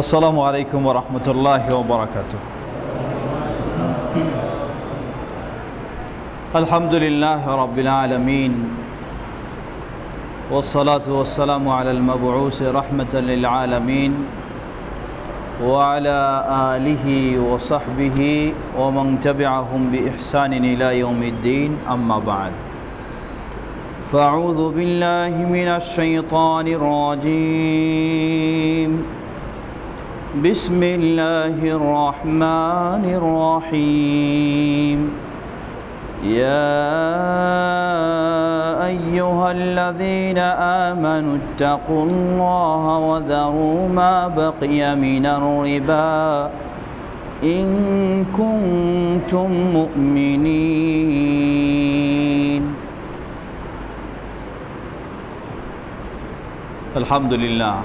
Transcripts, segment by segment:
আসসালামু আলাইকুম ওয়া রাহমাতুল্লাহি ওয়া বারাকাতুহু। আলহামদুলিল্লাহি রাব্বিল আলামিন ওয়াসসালাতু ওয়াসসালামু আলাল মাবউসি রাহমাতাল লিল আলামিন ওয়া আলা আলিহি ওয়া সাহবিহি ওয়া মান তাবি'আহুম বিইহসানিন ইলা ইয়াউমিদ্দিন, আম্মা বা'দ। ফাআউযু বিল্লাহি মিনাশ শাইতানির রাজীম। بسم الله الرحمن الرحيم يا أيها الذين آمنوا اتقوا الله وذروا ما بقي من الربا إن كنتم مؤمنين। الحمد لله।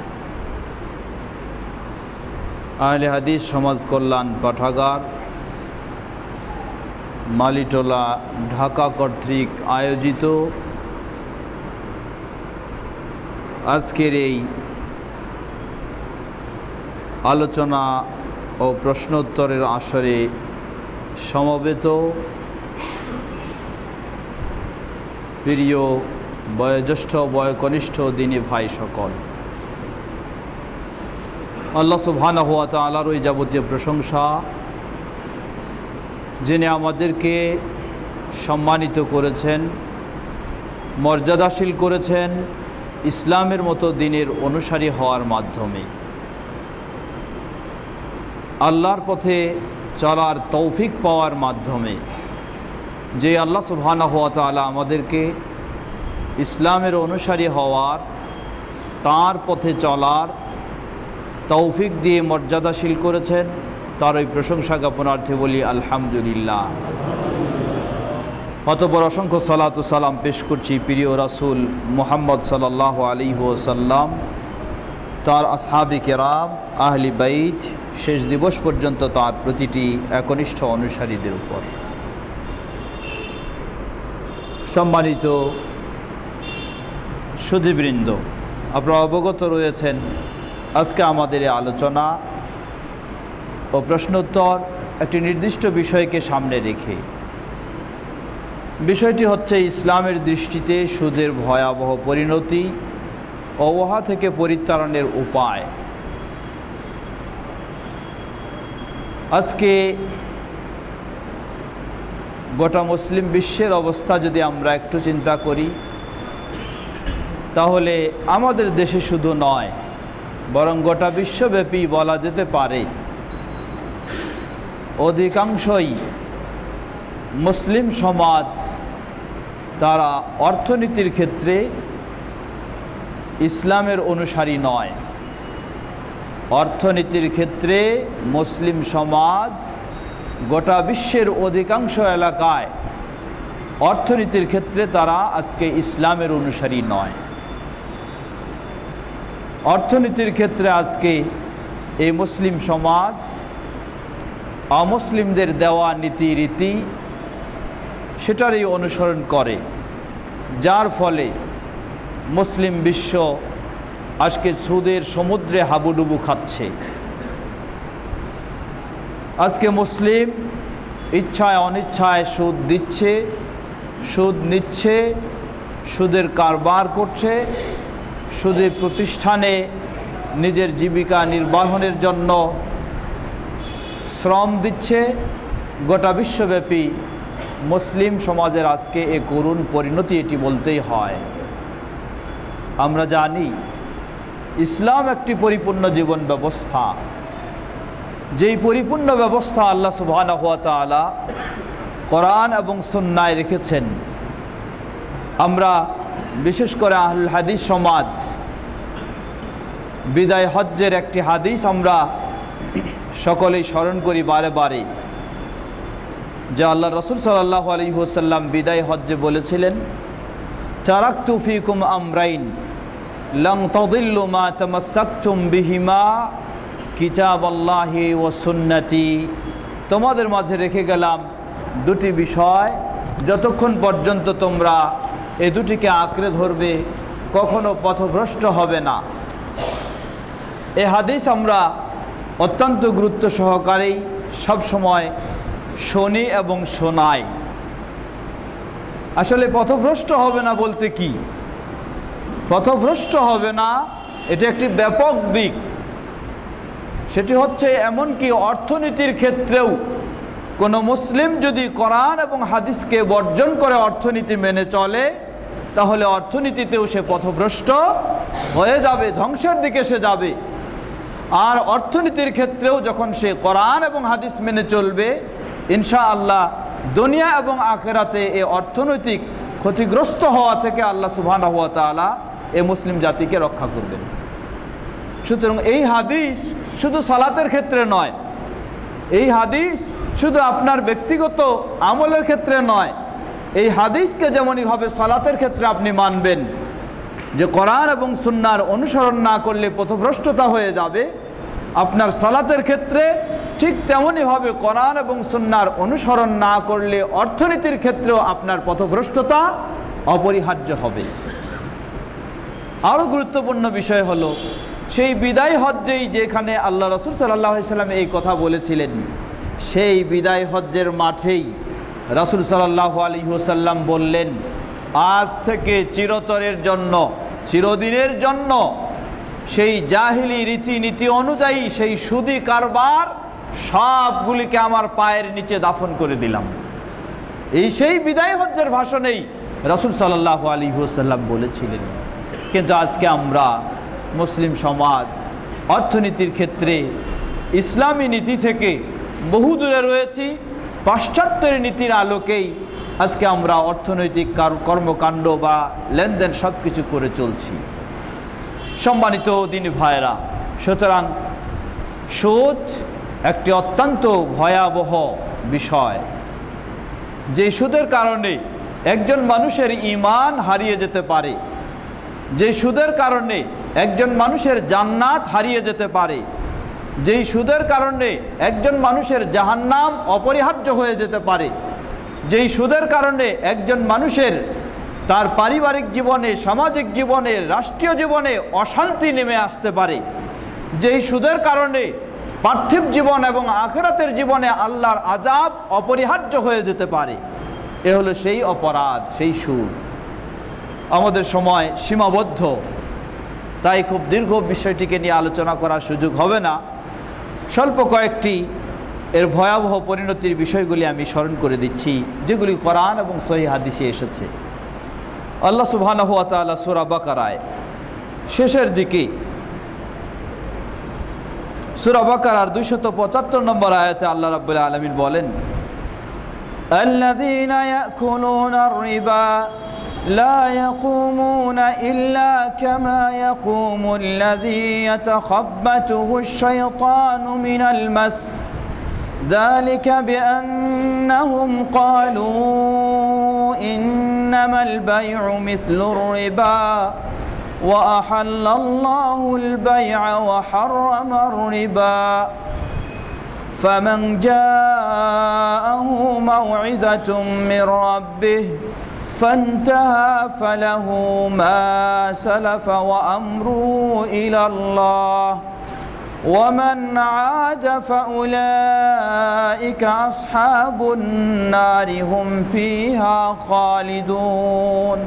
আহলে হাদিস সমাজ কল্যাণ পাঠাগার মালিটোলা ঢাকা কর্তৃক আয়োজিত আজকের এই আলোচনা ও প্রশ্নোত্তরের আসরে সমবেত প্রিয় বয়োজ্যেষ্ঠ বয়োকনিষ্ঠ দিনী ভাই সকল, আল্লাহ সুবহানাহু ওয়া তাআলার ওই যাবতীয় প্রশংসা যিনি আমাদেরকে সম্মানিত করেছেন, মর্যাদাশীল করেছেন ইসলামের মতো দ্বীনের অনুসারী হওয়ার মাধ্যমে। আল্লাহর পথে চলার তৌফিক পাওয়ার মাধ্যমে যে আল্লাহ সুবহানাহু ওয়া তাআলা আমাদেরকে ইসলামের অনুসারী হওয়ার, তার পথে চলার তৌফিক দিয়ে মর্যাদাশীল করেছেন, তার ওই প্রশংসা জ্ঞাপনার্থে বলি আলহামদুলিল্লাহ। অতঃপর অসংখ্য সালাত ও সালাম পেশ করছি প্রিয় রাসূল মুহাম্মদ সাল্লাল্লাহু আলাইহি ওয়াসাল্লাম, তার আসহাবে কেরাম, আহলি বাইত, শেষ দিবস পর্যন্ত তার প্রতিটি একনিষ্ঠ অনুসারীদের উপর। সম্মানিত সুধীবৃন্দ, আপনারা অবগত রয়েছেন আজকে আমাদের এই আলোচনা ও প্রশ্নোত্তর একটি নির্দিষ্ট বিষয়কে সামনে রেখে। বিষয়টি হচ্ছে ইসলামের দৃষ্টিতে সুদের ভয়াবহ পরিণতি ও উহা থেকে পরিত্রাণের উপায়। আজকে গোটা মুসলিম বিশ্বের অবস্থা যদি আমরা একটু চিন্তা করি, তাহলে আমাদের দেশে শুধু নয়, বরং গোটা বিশ্বব্যাপী বলা যেতে পারে অধিকাংশই মুসলিম সমাজ তারা অর্থনীতির ক্ষেত্রে ইসলামের অনুসারী নয়। অর্থনীতির ক্ষেত্রে মুসলিম সমাজ গোটা বিশ্বের অধিকাংশ এলাকায় অর্থনীতির ক্ষেত্রে তারা আজকে ইসলামের অনুসারী নয়। অর্থনীতির ক্ষেত্রে আজকে এই মুসলিম সমাজ অমুসলিমদের দেওয়া নীতি রীতি সেটারই অনুসরণ করে, যার ফলে মুসলিম বিশ্ব আজকে সুদের সমুদ্রে হাবুডুবু খাচ্ছে। আজকে মুসলিম ইচ্ছায় অনিচ্ছায় সুদ দিচ্ছে, সুদ নিচ্ছে, সুদের কারবার করছে, সুদের প্রতিষ্ঠানে নিজের জীবিকা নির্বাহনের জন্য শ্রম দিচ্ছে। গোটা বিশ্বব্যাপী মুসলিম সমাজের আজকে এ করুণ পরিণতি, এটি বলতেই হয়। আমরা জানি ইসলাম একটি পরিপূর্ণ জীবন ব্যবস্থা, যেই পরিপূর্ণ ব্যবস্থা আল্লাহ সুবহানাহু ওয়া তাআলা কোরআন এবং সুন্নায় রেখেছেন। আমরা বিশেষ করে আহলুল হাদিস সমাজ বিদায় হজ্জের একটি হাদিস আমরা সকলেই স্মরণ করি বারে বারে, যে আল্লাহ রাসূল সাল্লাল্লাহু আলাইহি ওয়াসাল্লাম বিদায় হজ্জে বলেছিলেন, তারাকতু ফীকুম আমরাইন লান তাদিল্লু মা তামাসসাকতুম বিহিমা কিতাবাল্লাহি ওয়া সুন্নতি। তোমাদের মাঝে রেখে গেলাম দুটি বিষয়, যতক্ষণ পর্যন্ত তোমরা এই দুটিকে আঁকড়ে ধরবে কখনো পথভ্রষ্ট হবে না। এই হাদিস আমরা অত্যন্ত গুরুত্ব সহকারেই সব সময় শুনি এবং শোনাই। আসলে পথভ্রষ্ট হবে না বলতে কি, পথভ্রষ্ট হবে না এটা একটি ব্যাপক দিক। সেটি হচ্ছে এমনকি অর্থনীতির ক্ষেত্রেও কোনো মুসলিম যদি কোরআন এবং হাদিসকে বর্জন করে অর্থনীতি মেনে চলে, তাহলে অর্থনীতিতেও সে পথভ্রষ্ট হয়ে যাবে, ধ্বংসের দিকে সে যাবে। আর অর্থনীতির ক্ষেত্রেও যখন সে কোরআন এবং হাদিস মেনে চলবে, ইনশাআল্লাহ দুনিয়া এবং আখিরাতে এই অর্থনৈতিক ক্ষতিগ্রস্ত হওয়া থেকে আল্লাহ সুবহানাহু ওয়া তাআলা এই মুসলিম জাতিকে রক্ষা করবেন। সুতরাং এই হাদিস শুধু সালাতের ক্ষেত্রে নয়, এই হাদিস শুধু আপনার ব্যক্তিগত আমলের ক্ষেত্রে নয়, এই হাদিসকে যেমনইভাবে সালাতের ক্ষেত্রে আপনি মানবেন যে কোরআন এবং সুন্নাহর অনুসরণ না করলে পথভ্রষ্টতা হয়ে যাবে, আপনার সালাতের ক্ষেত্রে ঠিক তেমনইভাবে কোরআন এবং সুন্নাহর অনুসরণ না করলে অর্থনীতির ক্ষেত্রেও আপনার পথভ্রষ্টতা অপরিহার্য হবে। আরও গুরুত্বপূর্ণ বিষয় হলো সেই বিদায় হজ্জেই যেখানে আল্লাহ রাসূল সাল্লাল্লাহু আলাইহি ওয়াসাল্লাম এই কথা বলেছিলেন, সেই বিদায় হজ্জের মাঠেই রাসূল সাল্লাল্লাহু আলাইহি ওয়াসাল্লাম বললেন, আজ থেকে চিরতরের জন্য, চিরদিনের জন্য সেই জাহিলি রীতিনীতি অনুযায়ী সেই সুদি কারবার সবগুলিকে আমার পায়ের নিচে দাফন করে দিলাম। এই সেই বিদায় হজ্জের ভাষণেই রাসূল সাল্লাল্লাহু আলাইহি ওয়াসাল্লাম বলেছিলেন। কিন্তু আজকে আমরা মুসলিম সমাজ অর্থনীতির ক্ষেত্রে ইসলামী নীতি থেকে বহু দূরে রয়েছি। পাশ্চাত্যের নীতির আলোকেই আজকে আমরা অর্থনৈতিক কর্মকাণ্ড বা লেনদেন সব কিছু করে চলছি। সম্মানিত দিনী ভাইরা, সুতরাং সুদ একটি অত্যন্ত ভয়াবহ বিষয়, যে সুদের কারণে একজন মানুষের ঈমান হারিয়ে যেতে পারে, যে সুদের কারণে একজন মানুষের জান্নাত হারিয়ে যেতে পারে, যেই সুদের কারণে একজন মানুষের জাহান্নাম অপরিহার্য হয়ে যেতে পারে, যেই সুদের কারণে একজন মানুষের তার পারিবারিক জীবনে, সামাজিক জীবনে, রাষ্ট্রীয় জীবনে অশান্তি নেমে আসতে পারে, যেই সুদের কারণে পার্থিব জীবন এবং আখিরাতের জীবনে আল্লাহর আযাব অপরিহার্য হয়ে যেতে পারে, এ হলো সেই অপরাধ, সেই সুদ। আমাদের সময় সীমাবদ্ধ, তাই খুব দীর্ঘ বিষয়টিকে নিয়ে আলোচনা করার সুযোগ হবে না। স্বল্প কয়েকটি এর ভয়াবহ পরিণতির বিষয়গুলি আমি স্মরণ করে দিচ্ছি, যেগুলি কোরআন এবং সহিহ হাদিসে এসেছে। আল্লাহ সুবহানাহু ওয়া তাআলা সূরা বাকারায় শেষের দিকে, সূরা বাকারার 275 নম্বর আয়াতে আল্লাহ রাব্বুল আলামিন বলেন, আল্লাযীনা ইয়াকুলুনার রিবা لا يقومون إلا كما يقوم الذي يتخبطه الشيطان من المس ذلك بأنهم قالوا إنما البيع مثل الربا وأحل الله البيع وحرم الربا فمن جاءه موعظة من ربه فانتهى فله ما سلف وأمره إلى الله ومن عاد فأولئك أصحاب النار هم فيها خالدون।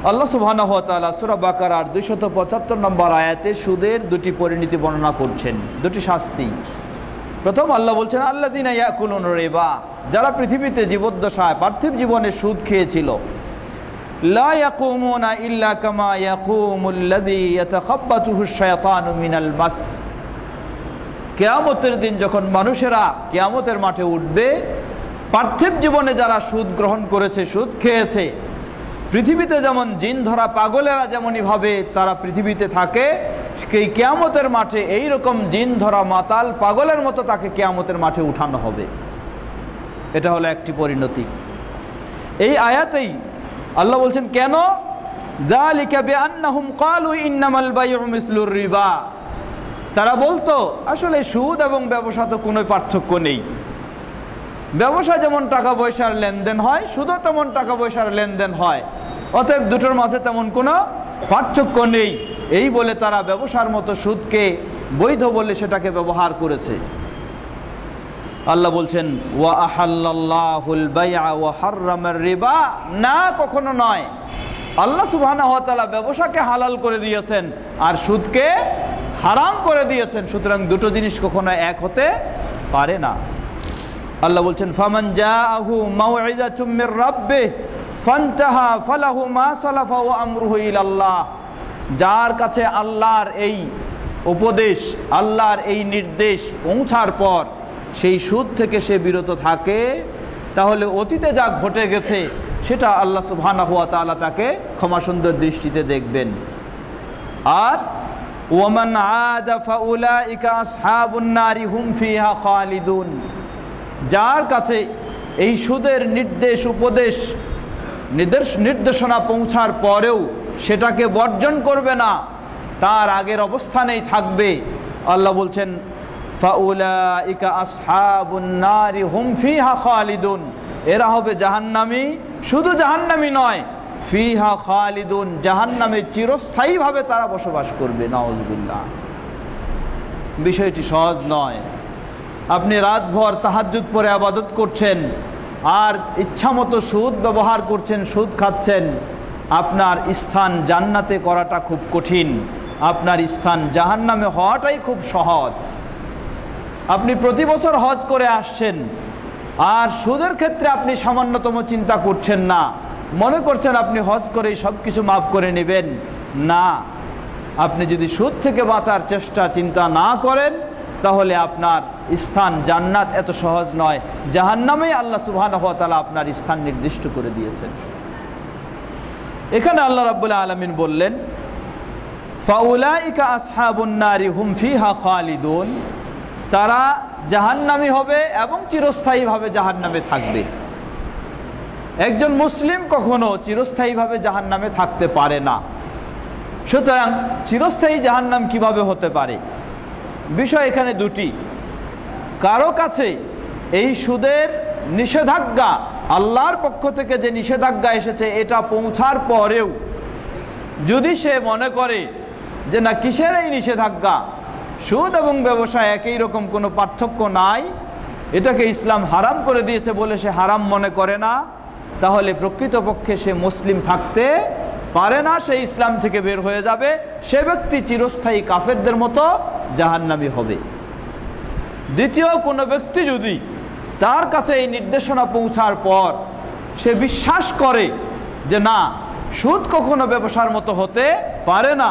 আল্লাহ সুবহানাহু ওয়া তাআলা সূরা বাকারার 275 নম্বর আয়াতে সুদের দুটি পরিণতি বর্ণনা করছেন, দুটি শাস্তি। প্রথম আল্লাহ বলছেন, আল্লাযীনা ইয়াকুলুনা রিবা, যারা পৃথিবীতে জীবদ্দশায় পার্থিব জীবনে সুদ খেয়েছিল, লা ইয়াকুমুনা ইল্লা কামা ইয়াকুমুল্লাযী ইয়াতাখাব্বাতুহু আশ-শায়তানু মিনাল মাস। কিয়ামতের দিন যখন মানুষেরা কিয়ামতের মাঠে উঠবে, পার্থিব জীবনে যারা সুদ গ্রহণ করেছে, সুদ খেয়েছে, পৃথিবীতে যেমন জিন ধরা পাগলেরা যেমনইভাবে তারা পৃথিবীতে থাকে, সেই কিয়ামতের মাঠে এইরকম জিন ধরা মাতাল পাগলের মতো তাকে কিয়ামতের মাঠে উঠানো হবে। এটা হলো একটি পরিণতি। এই আয়াতেই আল্লাহ বলছেন, কেন? যালিকা বিআন্নাহুম ক্বালু ইন্নামাল বাইউ মিসলুর রিবা। তারা বলতো আসলে সুদ এবং ব্যবসা তো কোনো পার্থক্য নেই, ব্যবসা যেমন টাকা পয়সার লেনদেন হয়, সুদও তেমন টাকা পয়সার লেনদেন হয়, অতএব দুটোর মাঝে তেমন কোনো পার্থক্য নেই। এই বলে তারা ব্যবসার মতো সুদকে বৈধ বলে সেটাকে ব্যবহার করেছে। আল্লাহ বলছেন ওয়া আহাল্লাল্লাহুল বাইআ ওয়া হাররামার রিবা, না, কখনো নয়। আল্লাহ সুবহানাহু ওয়া তাআলা ব্যবসাকে হালাল করে দিয়েছেন আর সুদকে হারাম করে দিয়েছেন, সুতরাং দুটো জিনিস কখনো এক হতে পারে না। আল্লাহ বলছেন ফামান জাআহু মাউইযাতুম মির রাব্বিহি ফান্তাহা ফালাহু মা সালাফা ওয়া আমরুহু ইলাল্লাহ, যার কাছে আল্লাহর এই উপদেশ, আল্লাহর এই নির্দেশ পৌঁছার পর সেই সুদ থেকে সে বিরত থাকে, তাহলে অতীতে যা ঘটে গেছে সেটা আল্লাহ সুবহানাহু ওয়া তাআলা তাকে ক্ষমা সুন্দর দৃষ্টিতে দেখবেন। আর ওয়ামান আদা ফাউলাইকা আসহাবুন নারি হুম ফিহা খালিদুন, যার কাছে এই সুদের নির্দেশ, উপদেশ, নির্দেশনা পৌঁছার পরেও সেটাকে বর্জন করবে না, তার আগের অবস্থানেই থাকবে, আল্লাহ বলছেন ফাউলাইকা আসহাবুন নারি হুম ফিহা খালিদুন, এরা হবে জাহান্নামী, শুধু জাহান্নামী নয়, ফিহা খালিদুন, জাহান্নামে চিরস্থায়ীভাবে তারা বসবাস করবে। নাউযুবিল্লাহ। বিষয়টি সহজ নয়। আপনি রাতভর তাহাজ্জুদ পড়ে ইবাদত করছেন আর ইচ্ছামতো সুদ ব্যবহার করছেন, সুদ খাচ্ছেন, আপনার স্থান জান্নাতে করাটা খুব কঠিন, আপনার স্থান জাহান্নামে হওয়াটাই খুব সহজ। আপনি প্রতি বছর হজ করে আসছেন আর সুদের ক্ষেত্রে আপনি সামান্যতম চিন্তা করছেন না, মনে করছেন আপনি হজ করে সব কিছু মাফ করে নেবেন। না, আপনি যদি সুদ থেকে বাঁচার চেষ্টা, চিন্তা না করেন, তাহলে আপনার স্থান জান্নাত এত সহজ নয়, জাহান্নামেই আল্লাহ সুবহানাহু ওয়া তাআলা আপনার স্থান নির্দিষ্ট করে দিয়েছেন। এখানে আল্লাহ রাব্বুল আলামিন বললেন ফাউলাইকা আসহাবুন নারি হুম ফিহা খালিদুন, তারা জাহান্নামী হবে এবং চিরস্থায়ীভাবে জাহান্নামে থাকবে। একজন মুসলিম কখনো চিরস্থায়ীভাবে জাহান্নামে থাকতে পারে না। সুতরাং চিরস্থায়ী জাহান্নাম কিভাবে হতে পারে? বিষয় এখানে দুটি। কারো কাছে এই সুদের নিষেধাজ্ঞা, আল্লাহর পক্ষ থেকে যে নিষেধাজ্ঞা এসেছে, এটা পৌঁছার পরেও যদি সে মনে করে যে না, কিসের এই নিষেধাজ্ঞা, সুদ এবং ব্যবসায় একই রকম, কোনো পার্থক্য নাই, এটাকে ইসলাম হারাম করে দিয়েছে বলে সে হারাম মনে করে না, তাহলে প্রকৃতপক্ষে সে মুসলিম থাকতে পারে না, সে ইসলাম থেকে বের হয়ে যাবে, সে ব্যক্তি চিরস্থায়ী কাফেরদের মতো জাহান্নামী হবে। দ্বিতীয়, কোনো ব্যক্তি যদি তার কাছে এই নির্দেশনা পৌঁছার পর সে বিশ্বাস করে যে না, সুদ কখনো ব্যবসার মতো হতে পারে না,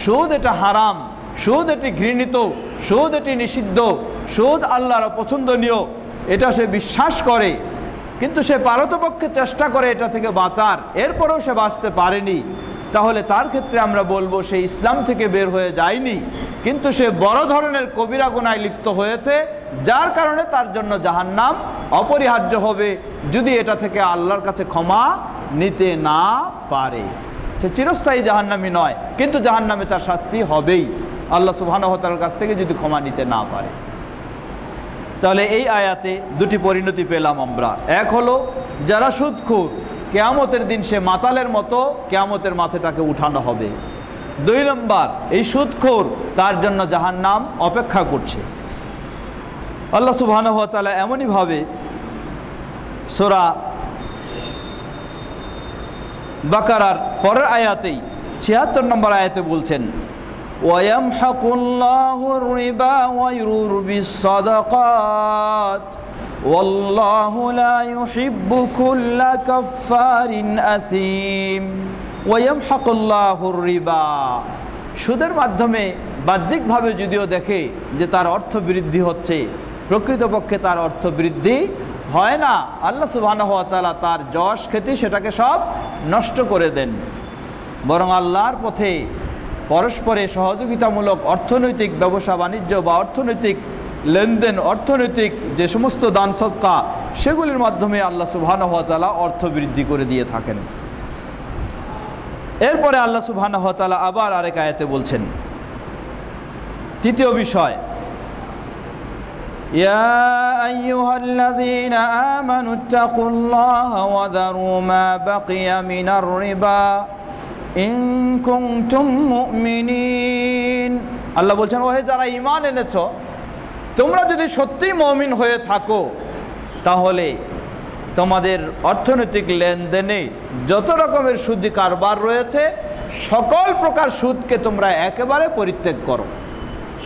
সুদ এটা হারাম, সুদ এটি ঘৃণিত, সুদ এটি নিষিদ্ধ, সুদ আল্লাহর অপছন্দনীয়, এটা সে বিশ্বাস করে, কিন্তু সে পারতপক্ষে চেষ্টা করে এটা থেকে বাঁচার, এরপরেও সে বাঁচতে পারেনি, তাহলে তার ক্ষেত্রে আমরা বলবো সে ইসলাম থেকে বের হয়ে যায়নি, কিন্তু সে বড় ধরনের কবিরা গুনাহে লিপ্ত হয়েছে, যার কারণে তার জন্য জাহান্নাম অপরিহার্য হবে যদি এটা থেকে আল্লাহর কাছে ক্ষমা নিতে না পারে। সে চিরস্থায়ী জাহান্নামী নয়, কিন্তু জাহান্নামে তার শাস্তি হবেই আল্লাহ সুবহানাহু ওয়া তাআলার কাছ থেকে যদি ক্ষমা নিতে না পারে। তাহলে এই আয়াতে দুটি পরিণতি পেলাম আমরা। এক হলো যারা সুদখোর, কিয়ামতের দিন সে মাতালের মতো কিয়ামতের মাথাটাকে উঠানো হবে। দুই নম্বর, এই সুদখোর, তার জন্য জাহান্নাম অপেক্ষা করছে। আল্লাহ সুবহানাহু ওয়া তাআলা এমনই ভাবে সূরা বাকারার পরের আয়াতেই ৭৬ নম্বর আয়াতে বলছেন ওয়ায়ামহাকুল্লাহুর রিবা ওয়া ইউরবিস সাদাকাত ওয়াল্লাহু লা ইউহিব্বু কুল্লা কাফফারিন আথীম। ওয়ায়ামহাকুল্লাহুর রিবা, সুদের মাধ্যমে বাহ্যিকভাবে যদিও দেখে যে তার অর্থ বৃদ্ধি হচ্ছে, প্রকৃতপক্ষে তার অর্থ বৃদ্ধি হয় না। আল্লাহ সুবহানাহু ওয়া তাআলা তার যশ খ্যাতি সেটাকে সব নষ্ট করে দেন, বরং আল্লাহর পথে পরস্পরে সহযোগিতামূলক অর্থনৈতিক ব্যবসা বাণিজ্য বা অর্থনৈতিক লেনদেন, অর্থনৈতিক যে সমস্ত দান সদকা, সেগুলির মাধ্যমে আল্লাহ সুবহানাহু ওয়া তাআলা অর্থ বৃদ্ধি করে দিয়ে থাকেন। এরপরে আল্লাহ সুবহানাহু ওয়া তাআলা আবার আরেক আয়াতে বলছেন, তৃতীয় বিষয়, ইয়া আইয়ুহাল্লাযীনা আমানুত্তাকুল্লাহা ওয়া যারু মা বাকিয়া মিনার রিবা ইন কুনতুম মুমিনিন। আল্লাহ বলছেন, ওহে যারা ঈমান এনেছো, তোমরা যদি সত্যিই মুমিন হয়ে থাকো তাহলে তোমাদের অর্থনৈতিক লেনদেনে যত রকমের সুদি কারবার রয়েছে সকল প্রকার সুদকে তোমরা একেবারে পরিত্যাগ করো,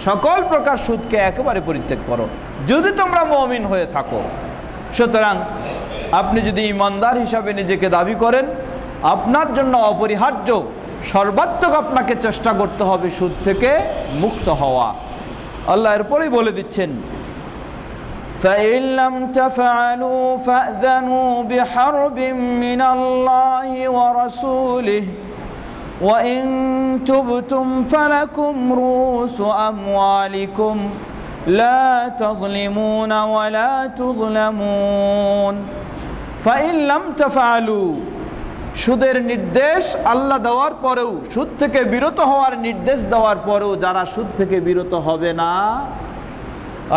সকল প্রকার সুদকে একেবারে পরিত্যাগ করো যদি তোমরা মুমিন হয়ে থাকো। সুতরাং আপনি যদি ঈমানদার হিসাবে নিজেকে দাবি করেন, আপনার জন্য অপরিহার্য সর্বাত্মক আপনাকে চেষ্টা করতে হবে সুদ থেকে মুক্ত হওয়া। আল্লাহ এরপরেই বলে দিচ্ছেন, فَإِن لَّمْ تَفْعَلُوا فَأْذَنُوا بِحَرْبٍ مِّنَ اللَّهِ وَرَسُولِهِ وَإِن تُبْتُمْ فَلَكُمْ رُءُوسُ أَمْوَالِكُمْ لَا تَظْلِمُونَ وَلَا تُظْلَمُونَ فَإِن لَّمْ تَفْعَلُوا, সুদের নির্দেশ আল্লাহ দেওয়ার পরেও, সুদ থেকে বিরত হওয়ার নির্দেশ দেওয়ার পরেও যারা সুদ থেকে বিরত হবে না,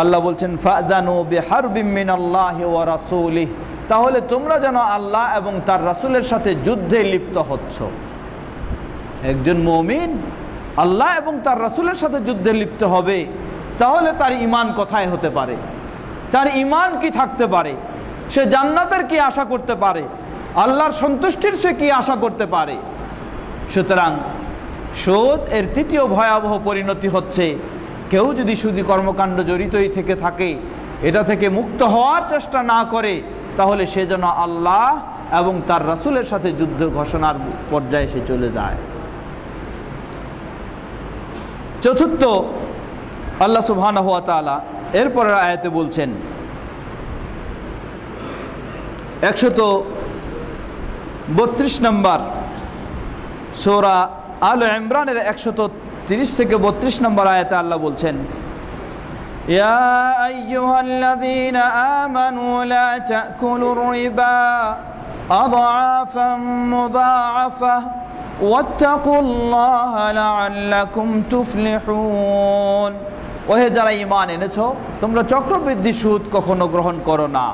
আল্লাহ বলছেন ফাদানু বিহারবিম মিনাল্লাহি ওয়া রাসূলিহি, তাহলে তোমরা যেন আল্লাহ এবং তার রাসূলের সাথে যুদ্ধে লিপ্ত হচ্ছ। একজন মুমিন আল্লাহ এবং তার রাসূলের সাথে যুদ্ধে লিপ্ত হবে, তাহলে তার ঈমান কোথায় হতে পারে? তার ঈমান কি থাকতে পারে? সে জান্নাতের কি আশা করতে পারে? আল্লাহর সন্তুষ্টির সে কি আশা করতে পারে? সুতরাং সুদ এর তৃতীয় ভয়াবহ পরিণতি হচ্ছে, কেউ যদি সুদী কর্মকাণ্ড জড়িতই থেকে থাকে, এটা থেকে মুক্ত হওয়ার চেষ্টা না করে, তাহলে সে যেন আল্লাহ এবং তার রাসূলের সাথে যুদ্ধ ঘোষণার পর্যায়ে সে চলে যায়। চতুর্থ, আল্লাহ সুবহানাহু ওয়া তাআলা এরপরের আয়াতে বলছেন 132 নম্বর সূরা আলে ইমরানের 130 থেকে 32 নম্বর আয়াতে আল্লাহ বলছেন, ইয়া আইয়ুহাল্লাযীনা আমানু লা তাকুলুর রিবা আযআফাম মুযাআফা ওয়াত্তাকুল্লাহা লাআল্লাকুম তুফলিহুন। ওহে যারা ঈমান এনেছো, তোমরা চক্রবৃদ্ধি সুদ কখনো গ্রহণ করো না।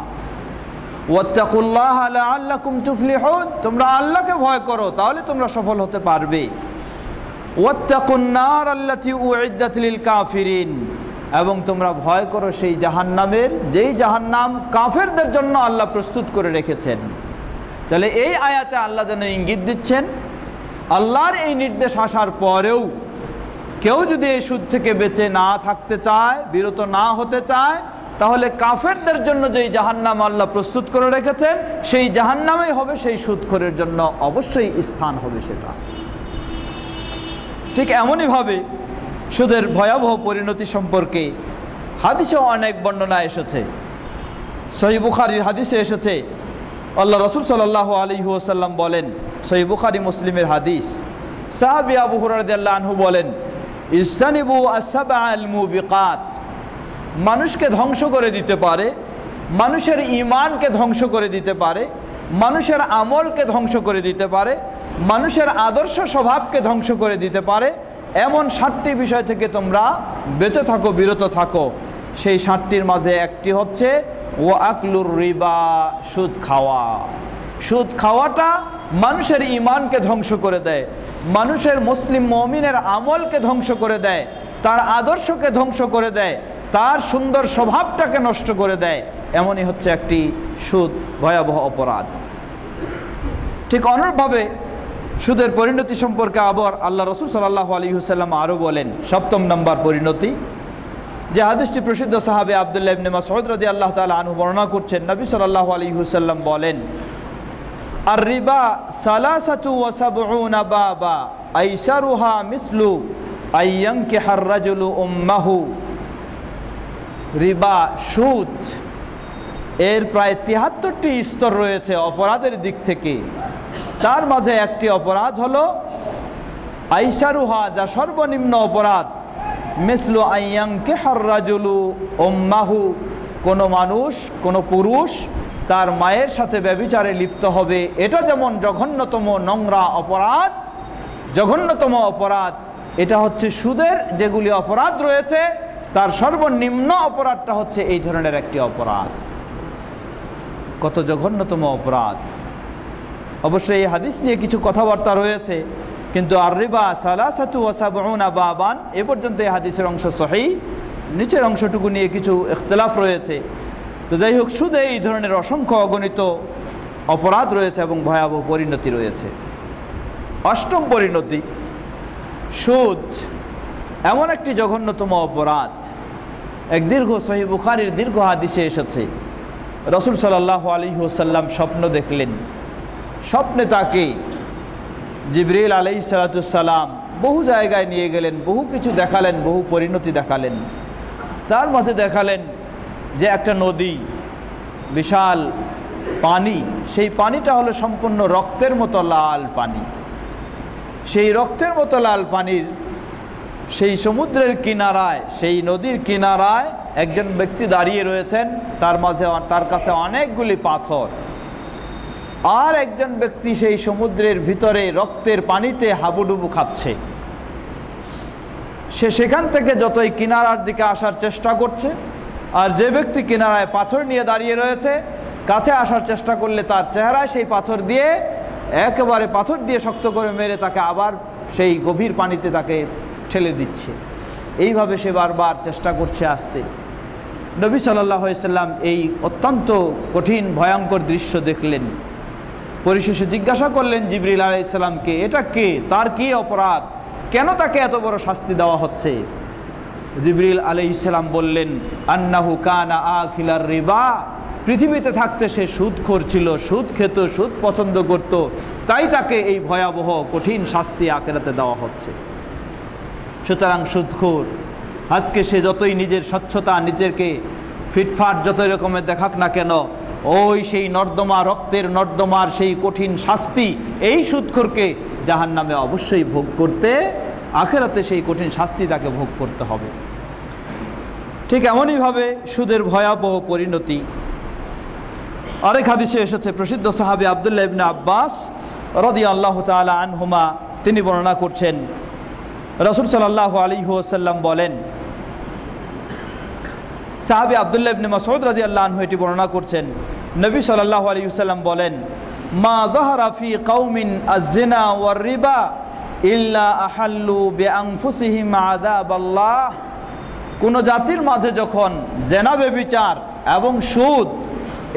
ওয়াত্তাকুল্লাহা লাআল্লাকুম তুফলিহুন, তোমরা আল্লাহকে ভয় করো, তাহলে তোমরা সফল হতে পারবে। ওয়াত্তাকুন নার আল্লাতী উইদ্দাত লিল কাফিরিন, এবং তোমরা ভয় করো সেই জাহান্নামের, যেই জাহান্নাম কাফেরদের জন্য আল্লাহ প্রস্তুত করে রেখেছেন। তাহলে এই আয়াতে আল্লাহ যেন ইঙ্গিত দিচ্ছেন, আল্লাহর এই নির্দেশ আসার পরেও কেউ যদি এই সুদ থেকে বেঁচে না থাকতে চায়, বিরত না হতে চায়, তাহলে কাফেরদের জন্য যেই জাহান্নাম আল্লাহ প্রস্তুত করে রেখেছেন, সেই জাহান্নামেই হবে সেই সুদখোরের জন্য অবশ্যই স্থান হবে সেটা। ঠিক এমনইভাবে সুদের ভয়াবহ পরিণতি সম্পর্কে হাদিসেও অনেক বর্ণনা এসেছে। সহিহ বুখারীর হাদিসে এসেছে, আল্লাহ রাসূল সাল্লাল্লাহু আলাইহি ওয়াসাল্লাম বলেন, সহিহ বুখারী মুসলিমের হাদিস, সাহাবী আবু হুরায়রা রাদিয়াল্লাহু আনহু বলেন, ইসতানিবু আস-সাবআল মুবিকাত, মানুষকে ধ্বংস করে দিতে পারে, মানুষের ঈমানকে ধ্বংস করে দিতে পারে, মানুষের আমলকে ধ্বংস করে দিতে পারে, মানুষের আদর্শ স্বভাবকে ধ্বংস করে দিতে পারে, এমন 7টি বিষয় থেকে তোমরা বেঁচে থাকো, বিরত থাকো। সেই 7টির মাঝে একটি হচ্ছে ওয়া আকলুর রিবা, সুদ খাওয়া। সুদ খাওয়াটা মানুষের ঈমানকে ধ্বংস করে দেয়, মানুষের মুসলিম মুমিনের আমলকে ধ্বংস করে দেয়, তার আদর্শকে ধ্বংস করে দেয়, তার সুন্দর স্বভাবটাকে নষ্ট করে দেয়। এমনই হচ্ছে একটি সুদ ভয়াবহ অপরাধ। ঠিক অনুরূপভাবে সুদের পরিণতি সম্পর্কে আবার আল্লাহ রাসূল সাল্লাল্লাহু আলাইহি ওয়াসাল্লাম আরও বলেন, 7ম নম্বর পরিণতি, যে হাদিসটি প্রসিদ্ধ সাহাবী আব্দুল্লাহ ইবনে মাসউদ রাদিয়াল্লাহু তাআলা আনহু বর্ণনা করছেন, নবী সাল্লাল্লাহু আলাইহি ওয়াসাল্লাম বলেন, আর রিবা সালাসাতু ওয়া সাবউনা বাবা আইসারুহা মিসলু আইয়ানকিহার রাজুলু উম্মাহু। রিবা, সুদ, এর প্রায় 73টি স্তর রয়েছে অপরাধের দিক থেকে। তার মাঝে একটি অপরাধ হলো আইসারুহা, যা সর্বনিম্ন অপরাধ, মিসলু আইয়ানকিহার রাজুলু উম্মাহু, কোনো মানুষ, কোনো পুরুষ তার মায়ের সাথে ব্যভিচারে লিপ্ত হবে। এটা যেমন জঘন্যতম নোংরা অপরাধ, জঘন্যতম অপরাধ, এটা হচ্ছে সুদের যেগুলি অপরাধ রয়েছে তার সর্বনিম্ন অপরাধটা হচ্ছে এই ধরনের একটি অপরাধ। কত জঘন্যতম অপরাধ! অবশ্যই এই হাদিস নিয়ে কিছু কথাবার্তা রয়েছে, কিন্তু আর রিবা সালাসাতু ওয়া সাবউনা বাবান এ পর্যন্ত এই হাদিসের অংশ সহিহ, নিচের অংশটুকু নিয়ে কিছু ইখতিলাফ রয়েছে। তো যাই হোক, সুদে এই ধরনের অসংখ্য অগণিত অপরাধ রয়েছে এবং ভয়াবহ পরিণতি রয়েছে। অষ্টম পরিণতি, সুদ এমন একটি জঘন্যতম অপরাধ। এক দীর্ঘ সহিহ বুখারীর দীর্ঘ হাদিসে এসেছে, রাসূল সাল্লাল্লাহু আলাইহি ওয়াসাল্লাম স্বপ্ন দেখলেন। স্বপ্নে তাকে জিবরিল আলাইহিস সালাম বহু জায়গায় নিয়ে গেলেন, বহু কিছু দেখালেন, বহু পরিণতি দেখালেন। তার মাঝে দেখালেন যে একটা নদী, বিশাল পানি, সেই পানিটা হলো সম্পূর্ণ রক্তের মতো লাল পানি। সেই রক্তের মতো লাল পানির সেই সমুদ্রের কিনারায়, সেই নদীর কিনারায় একজন ব্যক্তি দাঁড়িয়ে রয়েছেন, তার কাছে অনেকগুলি পাথর। আর একজন ব্যক্তি সেই সমুদ্রের ভিতরে রক্তের পানিতে হাবুডুবু খাচ্ছে। সে সেখান থেকে যতই কিনারার দিকে আসার চেষ্টা করছে, আর যে ব্যক্তি কিনারায় পাথর নিয়ে দাঁড়িয়ে রয়েছে কাছে আসার চেষ্টা করলে তার চেহারায় সেই পাথর দিয়ে একেবারে পাথর দিয়ে শক্ত করে মেরে তাকে আবার সেই গভীর পানিতে তাকে ঠেলে দিচ্ছে। এইভাবে সে বারবার চেষ্টা করছে আসতে। নবী সাল্লাল্লাহু আলাইহি ওয়াসাল্লাম এই অত্যন্ত কঠিন ভয়ঙ্কর দৃশ্য দেখলেন। পরিশেষে জিজ্ঞাসা করলেন জিবরিল আলাইহিস সালামকে, এটা কে, তার কি অপরাধ, কেন তাকে এত বড় শাস্তি দেওয়া হচ্ছে? জিবরিল আলাইহিস সালাম বললেন, আন্নাহু কানা আকিলার রিবা, পৃথিবীতে থাকতে সে সুদখোর ছিল, সুদ খেত, সুদ পছন্দ করত, তাই তাকে এই ভয়াবহ কঠিন শাস্তি আখিরাতে দেওয়া হচ্ছে। সুতরাং সুদখোর আজকে সে যতই নিজের স্বচ্ছতা, নিজেকে ফিটফাট যতই রকমের দেখাক না কেন, ওই সেই নর্দমা, রক্তের নর্দমার সেই কঠিন শাস্তি এই সুদখোরকে জাহান্নামে অবশ্যই ভোগ করতে, আখিরাতে সেই কঠিন শাস্তি তাকে ভোগ করতে হবে। ঠিক এমনইভাবে সুদের ভয়াবহ পরিণতি আরেক হাদিসে এসেছে। প্রসিদ্ধ সাহাবী আব্দুল্লাহ ইবনে আব্বাস রাদিয়াল্লাহু তাআলা আনহুমা তিনি বর্ণনা করছেন, রাসূল সাল্লাল্লাহু আলাইহি ওয়াসাল্লাম বলেন, সাহাবী আব্দুল্লাহ ইবনে মাসউদ রাদিয়াল্লাহু আনহু এটি বর্ণনা করছেন, নবী সাল্লাল্লাহু আলাইহি ওয়াসাল্লাম বলেন, মা যাহারা ফি কওমিন আয-যিনা ওয়ার রিবা ইল্লা আহাল্লু বিআনফুসিহিম আযাবাল্লাহ। কোন জাতির মাঝে যখন জেনা, ব্যভিচার এবং সুদ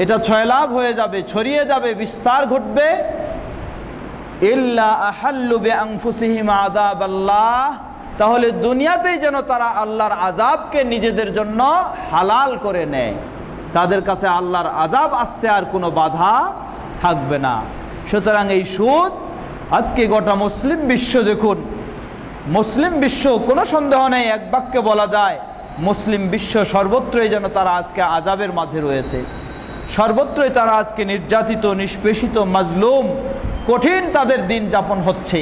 এটা ছয়লাভ হয়ে যাবে, ছড়িয়ে যাবে, বিস্তার ঘটবে, ইল্লা আহাল্লু বিআনফুসিহিম আযাবাল্লাহ, তাহলে দুনিয়াতেই যেন তারা আল্লাহর আযাবকে নিজেদের জন্য হালাল করে নেয়, তাদের কাছে আল্লাহর আযাব আসতে আর কোনো বাধা থাকবে না। সুতরাং এই সুদ আজকে গোটা মুসলিম বিশ্ব, দেখুন মুসলিম বিশ্ব, কোনো সন্দেহ নেই, এক বাক্যে বলা যায় মুসলিম বিশ্ব সর্বত্রই যেন তারা আজকে আযাবের মাঝে রয়েছে, সর্বত্রই তারা আজকে নির্যাতিত, নিষ্পেষিত, মাজলুম, কঠিন তাদের দিন যাপন হচ্ছে।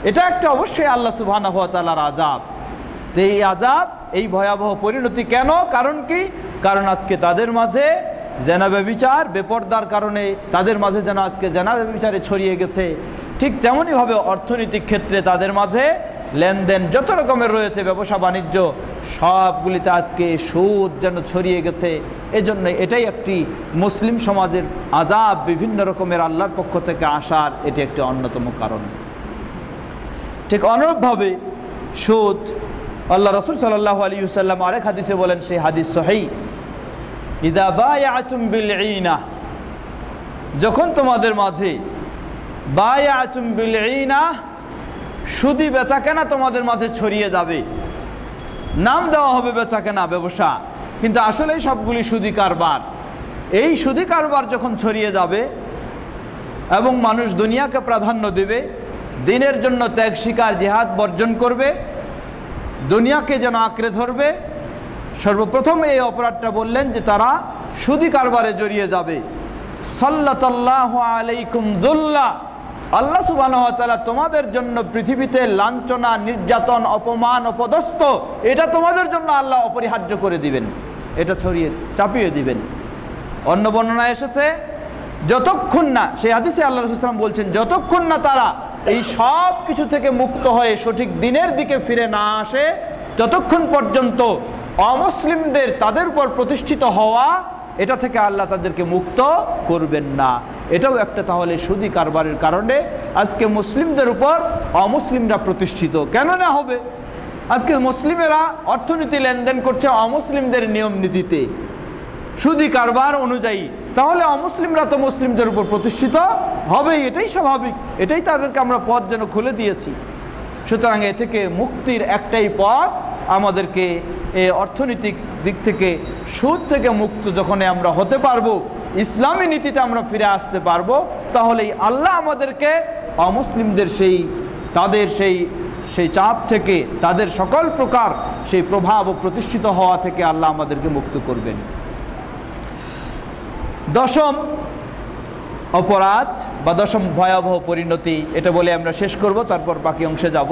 এটা একটা অবশ্যই আল্লাহ সুবহানাহু ওয়া তাআলার আযাব। তো এই আযাব, এই ভয়াবহ পরিণতি কেন, কারণ কি? কারণ আজকে তাদের মাঝে জেনা, ব্যভিচার, বেপরদার কারণে তাদের মাঝে যেন আজকে জেনা ব্যভিচারে ছড়িয়ে গেছে, ঠিক তেমনইভাবে অর্থনৈতিক ক্ষেত্রে তাদের মাঝে লেনদেন যত রকমের রয়েছে, ব্যবসা বাণিজ্য, সবগুলিতে আজকে সুদ যেন ছড়িয়ে গেছে। এজন্য এটাই একটি মুসলিম সমাজের আযাব, বিভিন্ন রকমের আল্লাহর পক্ষ থেকে আসার এটি একটি অন্যতম কারণ। ঠিক অনুরূপভাবে সুদ, আল্লাহ রাসূল সাল্লাল্লাহু আলাইহি ওয়াসাল্লাম আরেক হাদিসে বলেন, সেই হাদিস সহিহ, ইযা বায়াতুম বিল ঈনা, যখন তোমাদের মাঝে বায়াতুম বিল ঈনা, সুদি বেচাকেনা তোমাদের মাঝে ছড়িয়ে যাবে, নাম দেওয়া হবে বেচাকেনা, ব্যবসা, কিন্তু আসলে সবগুলি সুদি কারবার। এই সুদি কারবার যখন ছড়িয়ে যাবে এবং মানুষ দুনিয়াকে প্রাধান্য দেবে, দিনের জন্য ত্যাগ স্বীকার, জিহাদ বর্জন করবে, দুনিয়াকে যেন আঁকড়ে ধরবে, সর্বপ্রথম এই অপরাধটা বললেন যে তারা সুদি কারবারে জড়িয়ে যাবে। সাল্লাল্লাহু আলাইকুম যুল্লা, আল্লাহ সুবহানাহু ওয়া তাআলা তোমাদের জন্য পৃথিবীতে লাঞ্ছনা, নির্যাতন, অপমান, অপদস্থ, এটা তোমাদের জন্য আল্লাহ অপরিহার্য করে দিবেন, এটা ছড়িয়ে চাপিয়ে দিবেন। অন্য বর্ণনায় এসেছে, যতক্ষণ না, সেই হাদিসে আল্লাহ রাসূল সাল্লাল্লাহু আলাইহি ওয়াসাল্লাম বলছেন, যতক্ষণ না তারা এই সব কিছু থেকে মুক্ত হয়ে সঠিক দিনের দিকে ফিরে না আসে, ততক্ষণ পর্যন্ত অমুসলিমদের তাদের উপর প্রতিষ্ঠিত হওয়া এটা থেকে আল্লাহ তাদেরকে মুক্ত করবেন না। এটাও একটা তাহলে সুদী কারবারের কারণে আজকে মুসলিমদের উপর অমুসলিমরা প্রতিষ্ঠিত কেন না হবে? আজকে মুসলিমেরা অর্থনীতি লেনদেন করছে অমুসলিমদের নিয়ম নীতিতে, সুদী কারবার অনুযায়ী, তাহলে অমুসলিমরা তো মুসলিমদের উপর প্রতিষ্ঠিত হবেই, এটাই স্বাভাবিক, এটাই তাদেরকে আমরা পথ যেন খুলে দিয়েছি। সুতরাং এ থেকে মুক্তির একটাই পথ, আমাদেরকে এই অর্থনৈতিক দিক থেকে সুদ থেকে মুক্ত যখন আমরা হতে পারবো, ইসলামী নীতিতে আমরা ফিরে আসতে পারবো, তাহলেই আল্লাহ আমাদেরকে অমুসলিমদের তাদের সেই চাপ থেকে, তাদের সকল প্রকার সেই প্রভাব ও প্রতিষ্ঠিত হওয়া থেকে আল্লাহ আমাদেরকে মুক্ত করবেন। দশম অপরাধ বা দশম ভয়াবহ পরিণতি, এটা বলে আমরা শেষ করব, তারপর বাকি অংশে যাব।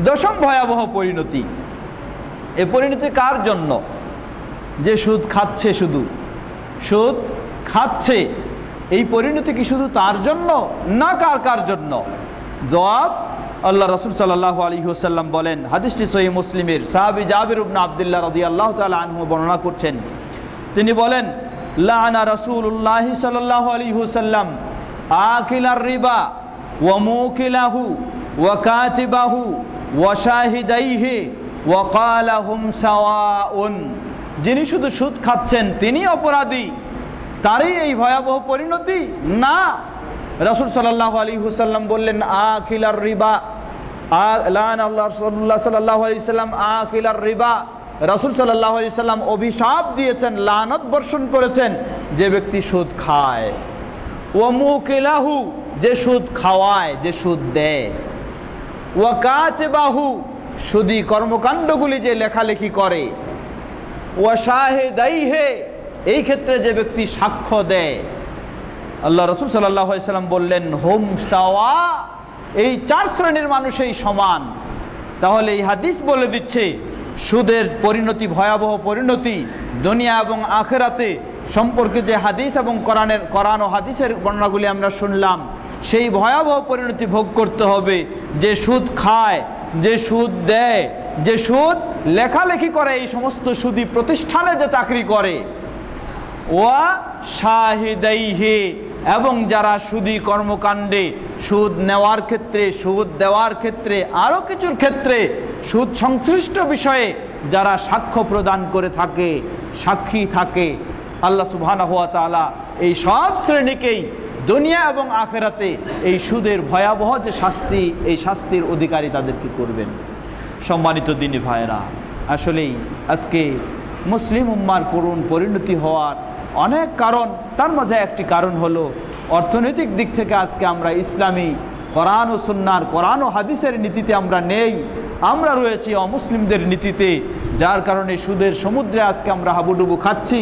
দশম ভয়াবহ পরিণতি, এ পরিণতি কার জন্য? যে সুদ খাচ্ছে, শুধু সুদ খাচ্ছে, এই পরিণতি কি শুধু তার জন্য না কার জন্য? জবাব, আল্লাহ রাসূল সাল্লাল্লাহু আলাইহি ওয়াসাল্লাম বলেন, হাদিসটি সহিহ মুসলিমের, সাহাবী জাবির ইবনে আব্দুল্লাহ রাদিয়াল্লাহু তাআলা আনহু বর্ণনা করছেন, তিনি বলেন, লাআনা রাসূলুল্লাহ সাল্লাল্লাহু আলাইহি ওয়াসাল্লাম আকিলার রিবা ওয়া মুকিলাহু ওয়া কাতিবাহু ওয়া শাহিদাইহি ওয়া ক্বালা হুম সাওয়াউন। যিনি শুধু সুদ খাচ্ছেন তিনি অপরাধী, তারই এই ভয়াবহ পরিণতি? না, রাসূল সাল্লাল্লাহু আলাইহি ওয়াসাল্লাম বললেন, আকিলার রিবা, লাআনা রাসূলুল্লাহ সাল্লাল্লাহু আলাইহি ওয়াসাল্লাম আকিলার রিবা। রাসূল সাল্লাল্লাহু আলাইহি ওয়াসাল্লাম অভিশাপ দিয়েছেন, লানত বর্ষণ করেছেন যে ব্যক্তি সুদ খায়। ওয়া মুকিলাহু, যে সুদ খাওয়ায়, যে সুদ দেয়। ওয়া কাতিবাহু, সুদী কর্মকাণ্ডগুলি যে লেখালেখি করে। ওয়া শাহিদাইহি, এই ক্ষেত্রে যে ব্যক্তি সাক্ষ্য দেয়। আল্লাহ রাসূল সাল্লাল্লাহু আলাইহি ওয়াসাল্লাম বললেন, হুম সাওয়া, এই চার শ্রেণীর মানুষই সমান। তাহলে এই হাদিস বলে দিচ্ছে সুদের পরিণতি ভয়াবহ পরিণতি, দুনিয়া এবং আখিরাতে সম্পর্কে যে হাদিস এবং কোরআন ও হাদিসের বর্ণনাগুলি আমরা শুনলাম, সেই ভয়াবহ পরিণতি ভোগ করতে হবে। যে সুদ খায়, যে সুদ দেয়, যে সুদ লেখালেখি করে, এই সমস্ত সুদী প্রতিষ্ঠানে যে চাকরি করে। ওয়া শাহিদাইহি, এবং যারা সুদী কর্মকাণ্ডে, সুদ নেওয়ার ক্ষেত্রে, সুদ দেওয়ার ক্ষেত্রে, আরো কিছুর ক্ষেত্রে সুদ সংশ্লিষ্ট বিষয়ে যারা সাক্ষ্য প্রদান করে থাকে, সাক্ষী থাকে, আল্লাহ সুবহানাহু ওয়া তাআলা এই সব শ্রেণীকেই দুনিয়া এবং আখিরাতে এই সুদের ভয়াবহ যে শাস্তি, এই শাস্তির অধিকারী তাদেরকে করবেন। সম্মানিত দিনী ভাইরা, আসলেই আজকে মুসলিম উম্মার করুণ পরিণতি হওয়ার অনেক কারণ, তার মাঝে একটি কারণ হলো অর্থনৈতিক দিক থেকে আজকে আমরা ইসলামী কোরআন ও সুন্নাহর, কোরআন ও হাদিসের নীতিতে আমরা নেই, আমরা রয়েছি অমুসলিমদের নীতিতে, যার কারণে সুদের সমুদ্রে আজকে আমরা হাবুডুবু খাচ্ছি,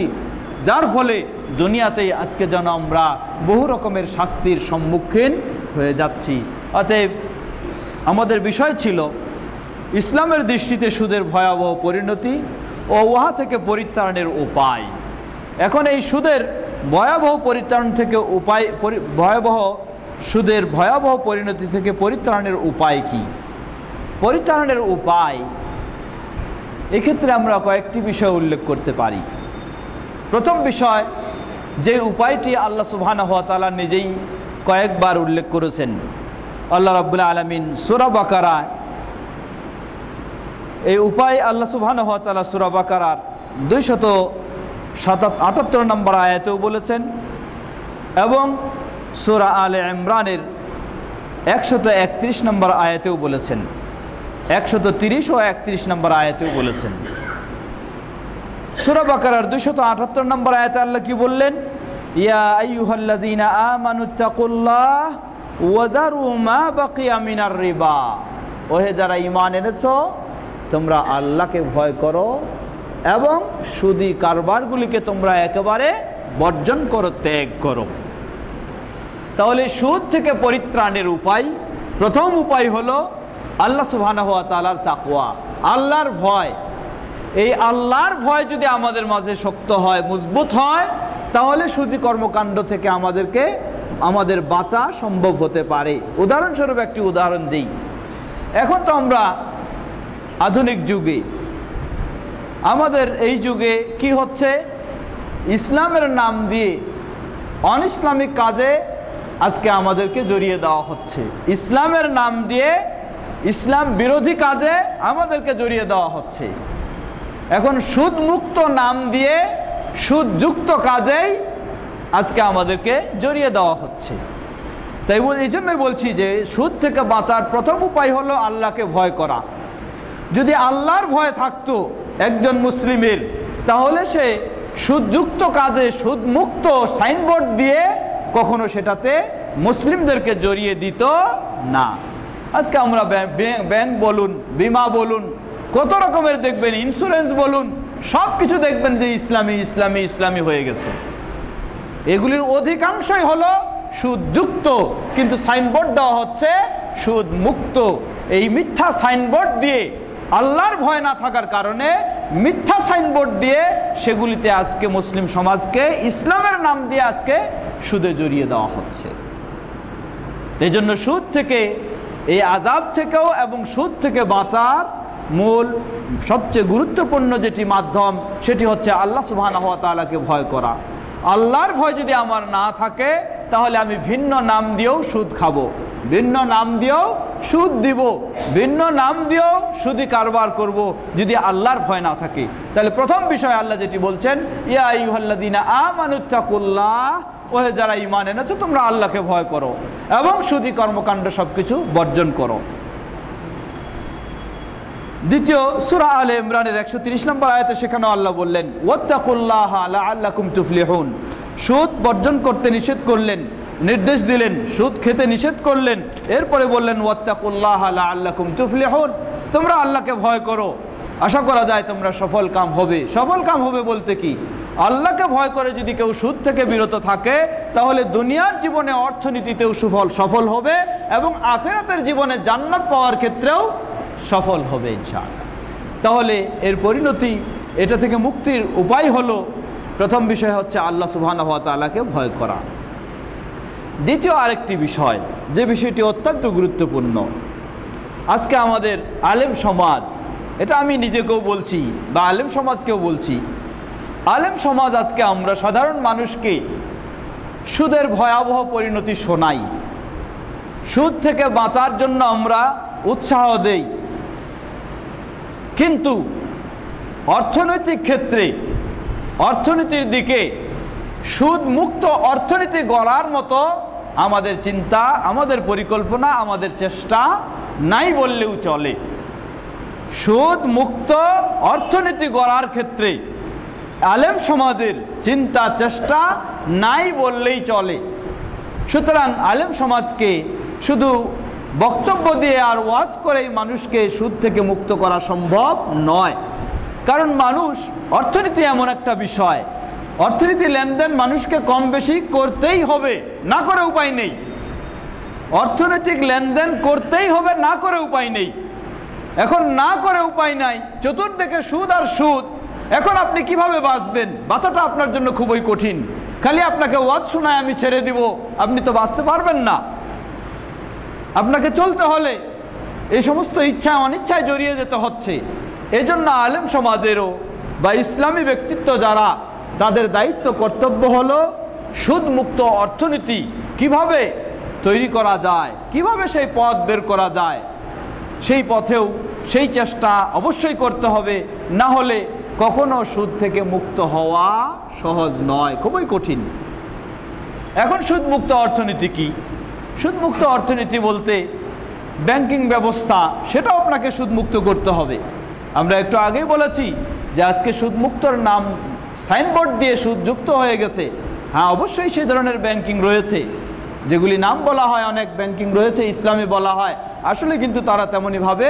যার ফলে দুনিয়াতেই আজকে যেন আমরা বহু রকমের শাস্তির সম্মুখীন হয়ে যাচ্ছি। অতএব আমাদের বিষয় ছিল ইসলামের দৃষ্টিতে সুদের ভয়াবহ পরিণতি ও উহা থেকে পরিত্রাণের উপায়। এখন এই সুদের ভয়াবহ পরিত্রাণ থেকে সুদের ভয়াবহ পরিণতি থেকে পরিত্রাণের উপায় কি? পরিত্রাণের উপায়, এক্ষেত্রে আমরা কয়েকটি বিষয় উল্লেখ করতে পারি। প্রথম বিষয়, যে উপায়টি আল্লাহ সুবহানাহু ওয়া তাআলা নিজেই কয়েকবার উল্লেখ করেছেন। আল্লাহ রাব্বুল আলামিন সূরা বাকারায় এই উপায় আল্লাহ সুবহানাহু ওয়া তাআলা সূরা বাকারার 278 নম্বর আয়াতেও বলেছেন, এবং সূরা আলে ইমরানের 131 নম্বর আয়াতেও বলেছেন, 130 ও 31 নম্বর আয়াতেও বলেছেন। সূরা বাকারার 278 নম্বর আয়াতে আল্লাহ কি বললেন? ইয়া আইয়ুহাল্লাযীনা আমানুত্তাকুল্লাহ ওয়া যারু মা বাকিয়া মিনার রিবা। ওহে যারা ঈমান এনেছো, তোমরা আল্লাহকে ভয় করো এবং সুদী কারবারগুলিকে তোমরা একেবারে বর্জন করো, ত্যাগ করো। তাহলে সুদ থেকে পরিত্রাণের উপায়, প্রথম উপায় হলো আল্লাহ সুবহানাহু ওয়া তাআলার তাকওয়া, আল্লাহর ভয়। এই আল্লাহর ভয় যদি আমাদের মাঝে শক্ত হয়, মজবুত হয়, তাহলে সুদী কর্মকাণ্ড থেকে আমাদের বাঁচা সম্ভব হতে পারে। উদাহরণস্বরূপ একটি উদাহরণ দিই। এখন তো আমরা আধুনিক যুগে, আমাদের এই যুগে কি হচ্ছে, ইসলামের নাম দিয়ে অনইসলামিক কাজে আজকে আমাদেরকে জড়িয়ে দেওয়া হচ্ছে। ইসলামের নাম দিয়ে ইসলাম বিরোধী কাজে আমাদেরকে জড়িয়ে দেওয়া হচ্ছে। এখন সুদ মুক্ত নাম দিয়ে সুদযুক্ত কাজেই আজকে আমাদেরকে জড়িয়ে দেওয়া হচ্ছে। তাই এই জন্যই বলছি যে সুদ থেকে বাঁচার প্রথম উপায় হলো আল্লাহকে ভয় করা। যদি আল্লাহর ভয় থাকতো একজন মুসলিমের, তাহলে সে সুদযুক্ত কাজে সুদমুক্ত সাইনবোর্ড দিয়ে কখনো সেটাতে মুসলিমদেরকে জড়িয়ে দিত না। আজকে আমরা ব্যাংক বলুন, বিমা বলুন, কত রকমের দেখবেন, ইন্স্যুরেন্স বলুন, সব কিছু দেখবেন যে ইসলামী ইসলামী ইসলামী হয়ে গেছে। এগুলির অধিকাংশই হলো সুদযুক্ত, কিন্তু সাইনবোর্ড দেওয়া হচ্ছে সুদ মুক্ত। এই মিথ্যা সাইনবোর্ড দিয়ে, আল্লাহর ভয় না থাকার কারণে মিথ্যা সাইনবোর্ড দিয়ে সেগুলিতে আজকে মুসলিম সমাজকে ইসলামের নাম দিয়ে আজকে সুদে জড়িয়ে দেওয়া হচ্ছে। এই জন্য সুদ থেকে, এই আযাব থেকেও এবং সুদ থেকে বাঁচার মূল সবচেয়ে গুরুত্বপূর্ণ যেটি মাধ্যম, সেটি হচ্ছে আল্লাহ সুবহানাহু ওয়া তাআলাকে ভয় করা। আল্লাহর ভয় যদি আমার না থাকে, তাহলে আমি ভিন্ন নাম দিয়েও সুদ খাবো, ভিন্ন নাম দিয়েও সুদ দিব, ভিন্ন নাম দিয়েও সুদি কারবার করব। যদি আল্লাহর ভয় না থাকে, তাহলে প্রথম বিষয় আল্লাহ যেটি বলছেন, ইয়া আইয়ুহাল্লাযীনা আমানুত্তাকুল্লাহ, ওহে যারা ঈমান এনেছো তোমরা আল্লাহকে ভয় করো এবং সুদি কর্মকাণ্ড সবকিছু বর্জন করো। দ্বিতীয় সূরা আলে ইমরানের 130 নম্বর আয়াতে সেখানে আল্লাহ বললেন, ওয়াত্তাকুল্লাহা লাআল্লাকুম তুফলিহুন। সুদ বর্জন করতে নিষেধ করলেন, নির্দেশ দিলেন, সুদ খেতে নিষেধ করলেন, এরপরে বললেন ওয়াত্তাকুল্লাহা লাআল্লাকুম তুফলিহুন, তোমরা আল্লাহকে ভয় করো, আশা করা যায় তোমরা সফল কাম হবে। সফল কাম হবে বলতে কি? আল্লাহকে ভয় করে যদি কেউ সুদ থেকে বিরত থাকে, তাহলে দুনিয়ার জীবনে অর্থনীতিতেও সফল হবে এবং আখিরাতের জীবনে জান্নাত পাওয়ার ক্ষেত্রেও সফল হবে ইনশাআল্লাহ। তাহলে এর পরিণতি, এটা থেকে মুক্তির উপায় হলো, প্রথম বিষয় হচ্ছে আল্লাহ সুবহানাহু ওয়া তাআলাকে ভয় করা। দ্বিতীয় আরেকটি বিষয়, যে বিষয়টি অত্যন্ত গুরুত্বপূর্ণ, আজকে আমাদের আলেম সমাজ, এটা আমি নিজেকেও বলছি বা আলেম সমাজকেও বলছি, আলেম সমাজ আজকে আমরা সাধারণ মানুষকে সুদের ভয়াবহ পরিণতি শোনাই, সুদ থেকে বাঁচার জন্য আমরা উৎসাহ দেই, কিন্তু অর্থনৈতিক ক্ষেত্রে, অর্থনীতির দিকে সুদ মুক্ত অর্থনীতি গড়ার মতো আমাদের চিন্তা, আমাদের পরিকল্পনা, আমাদের চেষ্টা নাই বললেও চলে। সুদ মুক্ত অর্থনীতি গড়ার ক্ষেত্রে আলেম সমাজের চিন্তা চেষ্টা নাই বললেই চলে। সুতরাং আলেম সমাজকে শুধু বক্তব্য দিয়ে আর ওয়াজ করেই মানুষকে সুদ থেকে মুক্ত করা সম্ভব নয়। কারণ মানুষ, অর্থনীতি এমন একটা বিষয়, অর্থনীতি লেনদেন মানুষকে কম বেশি করতেই হবে, না করে উপায় নেই। অর্থনৈতিক লেনদেন করতেই হবে, না করে উপায় নেই। এখন না করে উপায় নাই, চতুর্দিকে সুদ আর সুদ। এখন আপনি কিভাবে বাঁচবেন? বাঁচাটা আপনার জন্য খুবই কঠিন। খালি আপনাকে ওয়াজ শোনায় আমি ছেড়ে দিব, আপনি তো বাঁচতে পারবেন না। আপনাকে চলতে হলে এই সমস্ত ইচ্ছা অনিচ্ছায় জড়িয়ে যেতে হচ্ছে। এজন্য আলেম সমাজেরও বা ইসলামী ব্যক্তিত্ব যারা, তাদের দায়িত্ব কর্তব্য হলো সুদ মুক্ত অর্থনীতি কিভাবে তৈরি করা যায়, কিভাবে সেই পথ বের করা যায়, সেই পথেও সেই চেষ্টা অবশ্যই করতে হবে। না হলে কখনো সুদ থেকে মুক্ত হওয়া সহজ নয়, খুবই কঠিন। এখন সুদ মুক্ত অর্থনীতি কি? সুদ মুক্ত অর্থনীতি বলতে ব্যাংকিং ব্যবস্থা, সেটাও আপনাকে সুদমুক্ত করতে হবে। আমরা একটু আগেই বলেছি যে আজকে সুদমুক্তর নাম সাইনবোর্ড দিয়ে সুদ যুক্ত হয়ে গেছে। হ্যাঁ, অবশ্যই সেই ধরনের ব্যাংকিং রয়েছে, যেগুলি নাম বলা হয়, অনেক ব্যাংকিং রয়েছে, ইসলামে বলা হয়। আসলে কিন্তু তারা তেমনইভাবে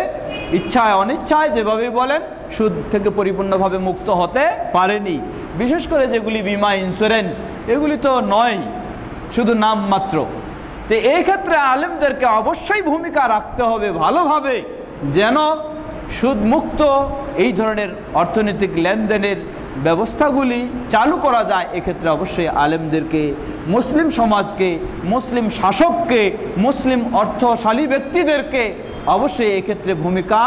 ইচ্ছায় অনিচ্ছায় যেভাবে বলেন সুদ থেকে পরিপূর্ণভাবে মুক্ত হতে পারেনি। বিশেষ করে যেগুলি বিমা, ইন্স্যুরেন্স, এগুলি তো নয়, শুধু নাম মাত্র। তো এই ক্ষেত্রে আলেমদেরকে অবশ্যই ভূমিকা রাখতে হবে ভালোভাবে, যেন সুদমুক্ত এই ধরনের অর্থনৈতিক লেনদেনের ব্যবস্থাগুলি চালু করা যায়। এক্ষেত্রে অবশ্যই আলেমদেরকে, মুসলিম সমাজকে, মুসলিম শাসককে, মুসলিম অর্থশালী ব্যক্তিদেরকে অবশ্যই এক্ষেত্রে ভূমিকা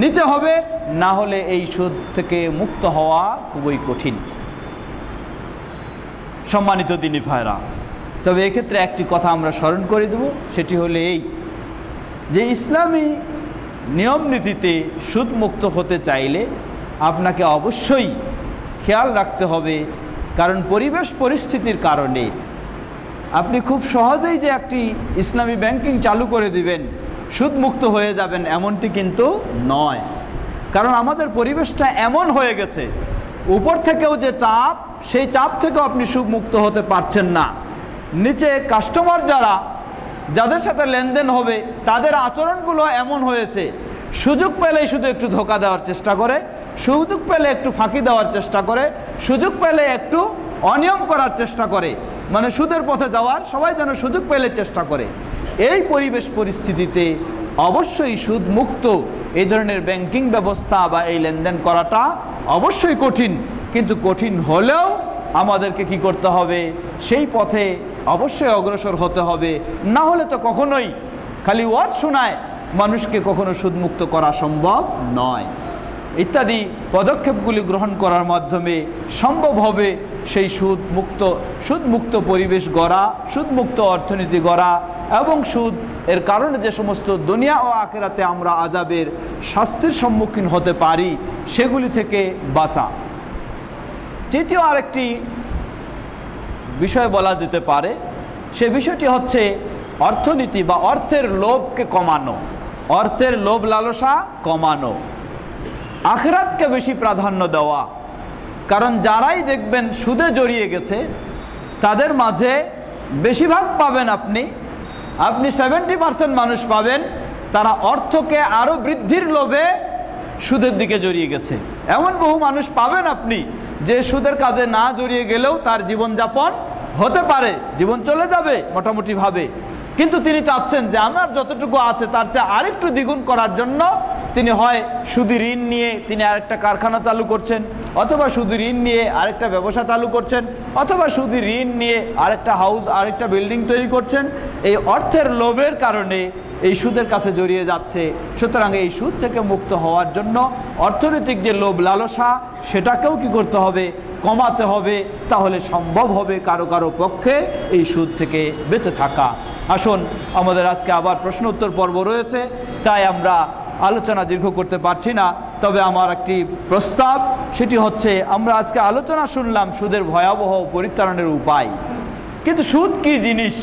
নিতে হবে। না হলে এই সুদ থেকে মুক্ত হওয়া খুবই কঠিন। সম্মানিত দিনী ভাইরা, তবে এক্ষেত্রে একটি কথা আমরা স্মরণ করে দেব, সেটি হলো এই যে ইসলামী নিয়ম নীতিতে সুদমুক্ত হতে চাইলে আপনাকে অবশ্যই খেয়াল রাখতে হবে, কারণ পরিবেশ পরিস্থিতির কারণে আপনি খুব সহজেই যে একটি ইসলামী ব্যাংকিং চালু করে দিবেন, সুদমুক্ত হয়ে যাবেন, এমনটি কিন্তু নয়। কারণ আমাদের পরিবেশটা এমন হয়ে গেছে, উপর থেকেও যে চাপ, সেই চাপ থেকেও আপনি সুদমুক্ত হতে পারছেন না। নিচে কাস্টমার যাদের সাথে লেনদেন হবে, তাদের আচরণগুলো এমন হয়েছে, সুযোগ পেলেই শুধু একটু ধোঁকা দেওয়ার চেষ্টা করে, সুযোগ পেলে একটু ফাঁকি দেওয়ার চেষ্টা করে, সুযোগ পেলে একটু অনিয়ম করার চেষ্টা করে, মানে সুদের পথে যাওয়ার সবাই যেন সুযোগ পেলে চেষ্টা করে। এই পরিবেশ পরিস্থিতিতে অবশ্যই সুদমুক্ত এই ধরনের ব্যাংকিং ব্যবস্থা বা এই লেনদেন করাটা অবশ্যই কঠিন, কিন্তু কঠিন হলেও আমাদেরকে কি করতে হবে, সেই পথে অবশ্যই অগ্রসর হতে হবে। না হলে তো কখনোই খালি ওয়াজ শোনায় মানুষকে কখনো সুদমুক্ত করা সম্ভব নয়। ইত্যাদি পদক্ষেপগুলি গ্রহণ করার মাধ্যমে সম্ভব হবে সেই সুদমুক্ত পরিবেশ গড়া, সুদমুক্ত অর্থনীতি গড়া, এবং সুদ এর কারণে যে সমস্ত দুনিয়া ও আখিরাতে আমরা আযাবের শাস্তির সম্মুখীন হতে পারি সেগুলি থেকে বাঁচা। তৃতীয় আরেকটি বিষয় বলা যেতে পারে, সে বিষয়টি হচ্ছে অর্থনীতি বা অর্থের লোভকে কমানো, অর্থের লোভ লালসা কমানো, আখিরাতকে বেশি প্রাধান্য দেওয়া। কারণ যারাই দেখবেন সুদে জড়িয়ে গেছে তাদের মাঝে বেশিরভাগ পাবেন আপনি 70% মানুষ পাবেন তারা অর্থকে আরো বৃদ্ধির লোভে সুদের দিকে জড়িয়ে গেছে। এমন বহু মানুষ পাবেন আপনি যে সুদের কাজে না জড়িয়ে গেলেও তার জীবনযাপন হতে পারে, জীবন চলে যাবে মোটামুটি ভাবে, কিন্তু তিনি চাচ্ছেন যে আমার যতটুকু আছে তার চেয়ে আরেকটু দ্বিগুণ করার জন্য তিনি হয় সুদি ঋণ নিয়ে তিনি আরেকটা কারখানা চালু করছেন, অথবা সুদি ঋণ নিয়ে আরেকটা ব্যবসা চালু করছেন, অথবা সুদি ঋণ নিয়ে আরেকটা হাউস, আরেকটা বিল্ডিং তৈরি করছেন। এই অর্থের লোভের কারণে এই সুদের কাছে জড়িয়ে যাচ্ছে। সুতরাং এই সুদ থেকে মুক্ত হওয়ার জন্য অর্থনৈতিক যে লোভ লালসা সেটাকেও কি করতে হবে, কমাতে হবে, তাহলে সম্ভব হবে কারো কারো পক্ষে এই সুদ থেকে বেঁচে থাকা। আসুন, আমাদের আজকে আবার প্রশ্ন উত্তর পর্ব রয়েছে, তাই আমরা আলোচনা দীর্ঘ করতে পারছি না। তবে আমার একটি প্রস্তাব, সেটি হচ্ছে আমরা আজকে আলোচনা শুনলাম সুদের ভয়াবহ পরিত্রাণের উপায়, কিন্তু সুদ কি জিনিস?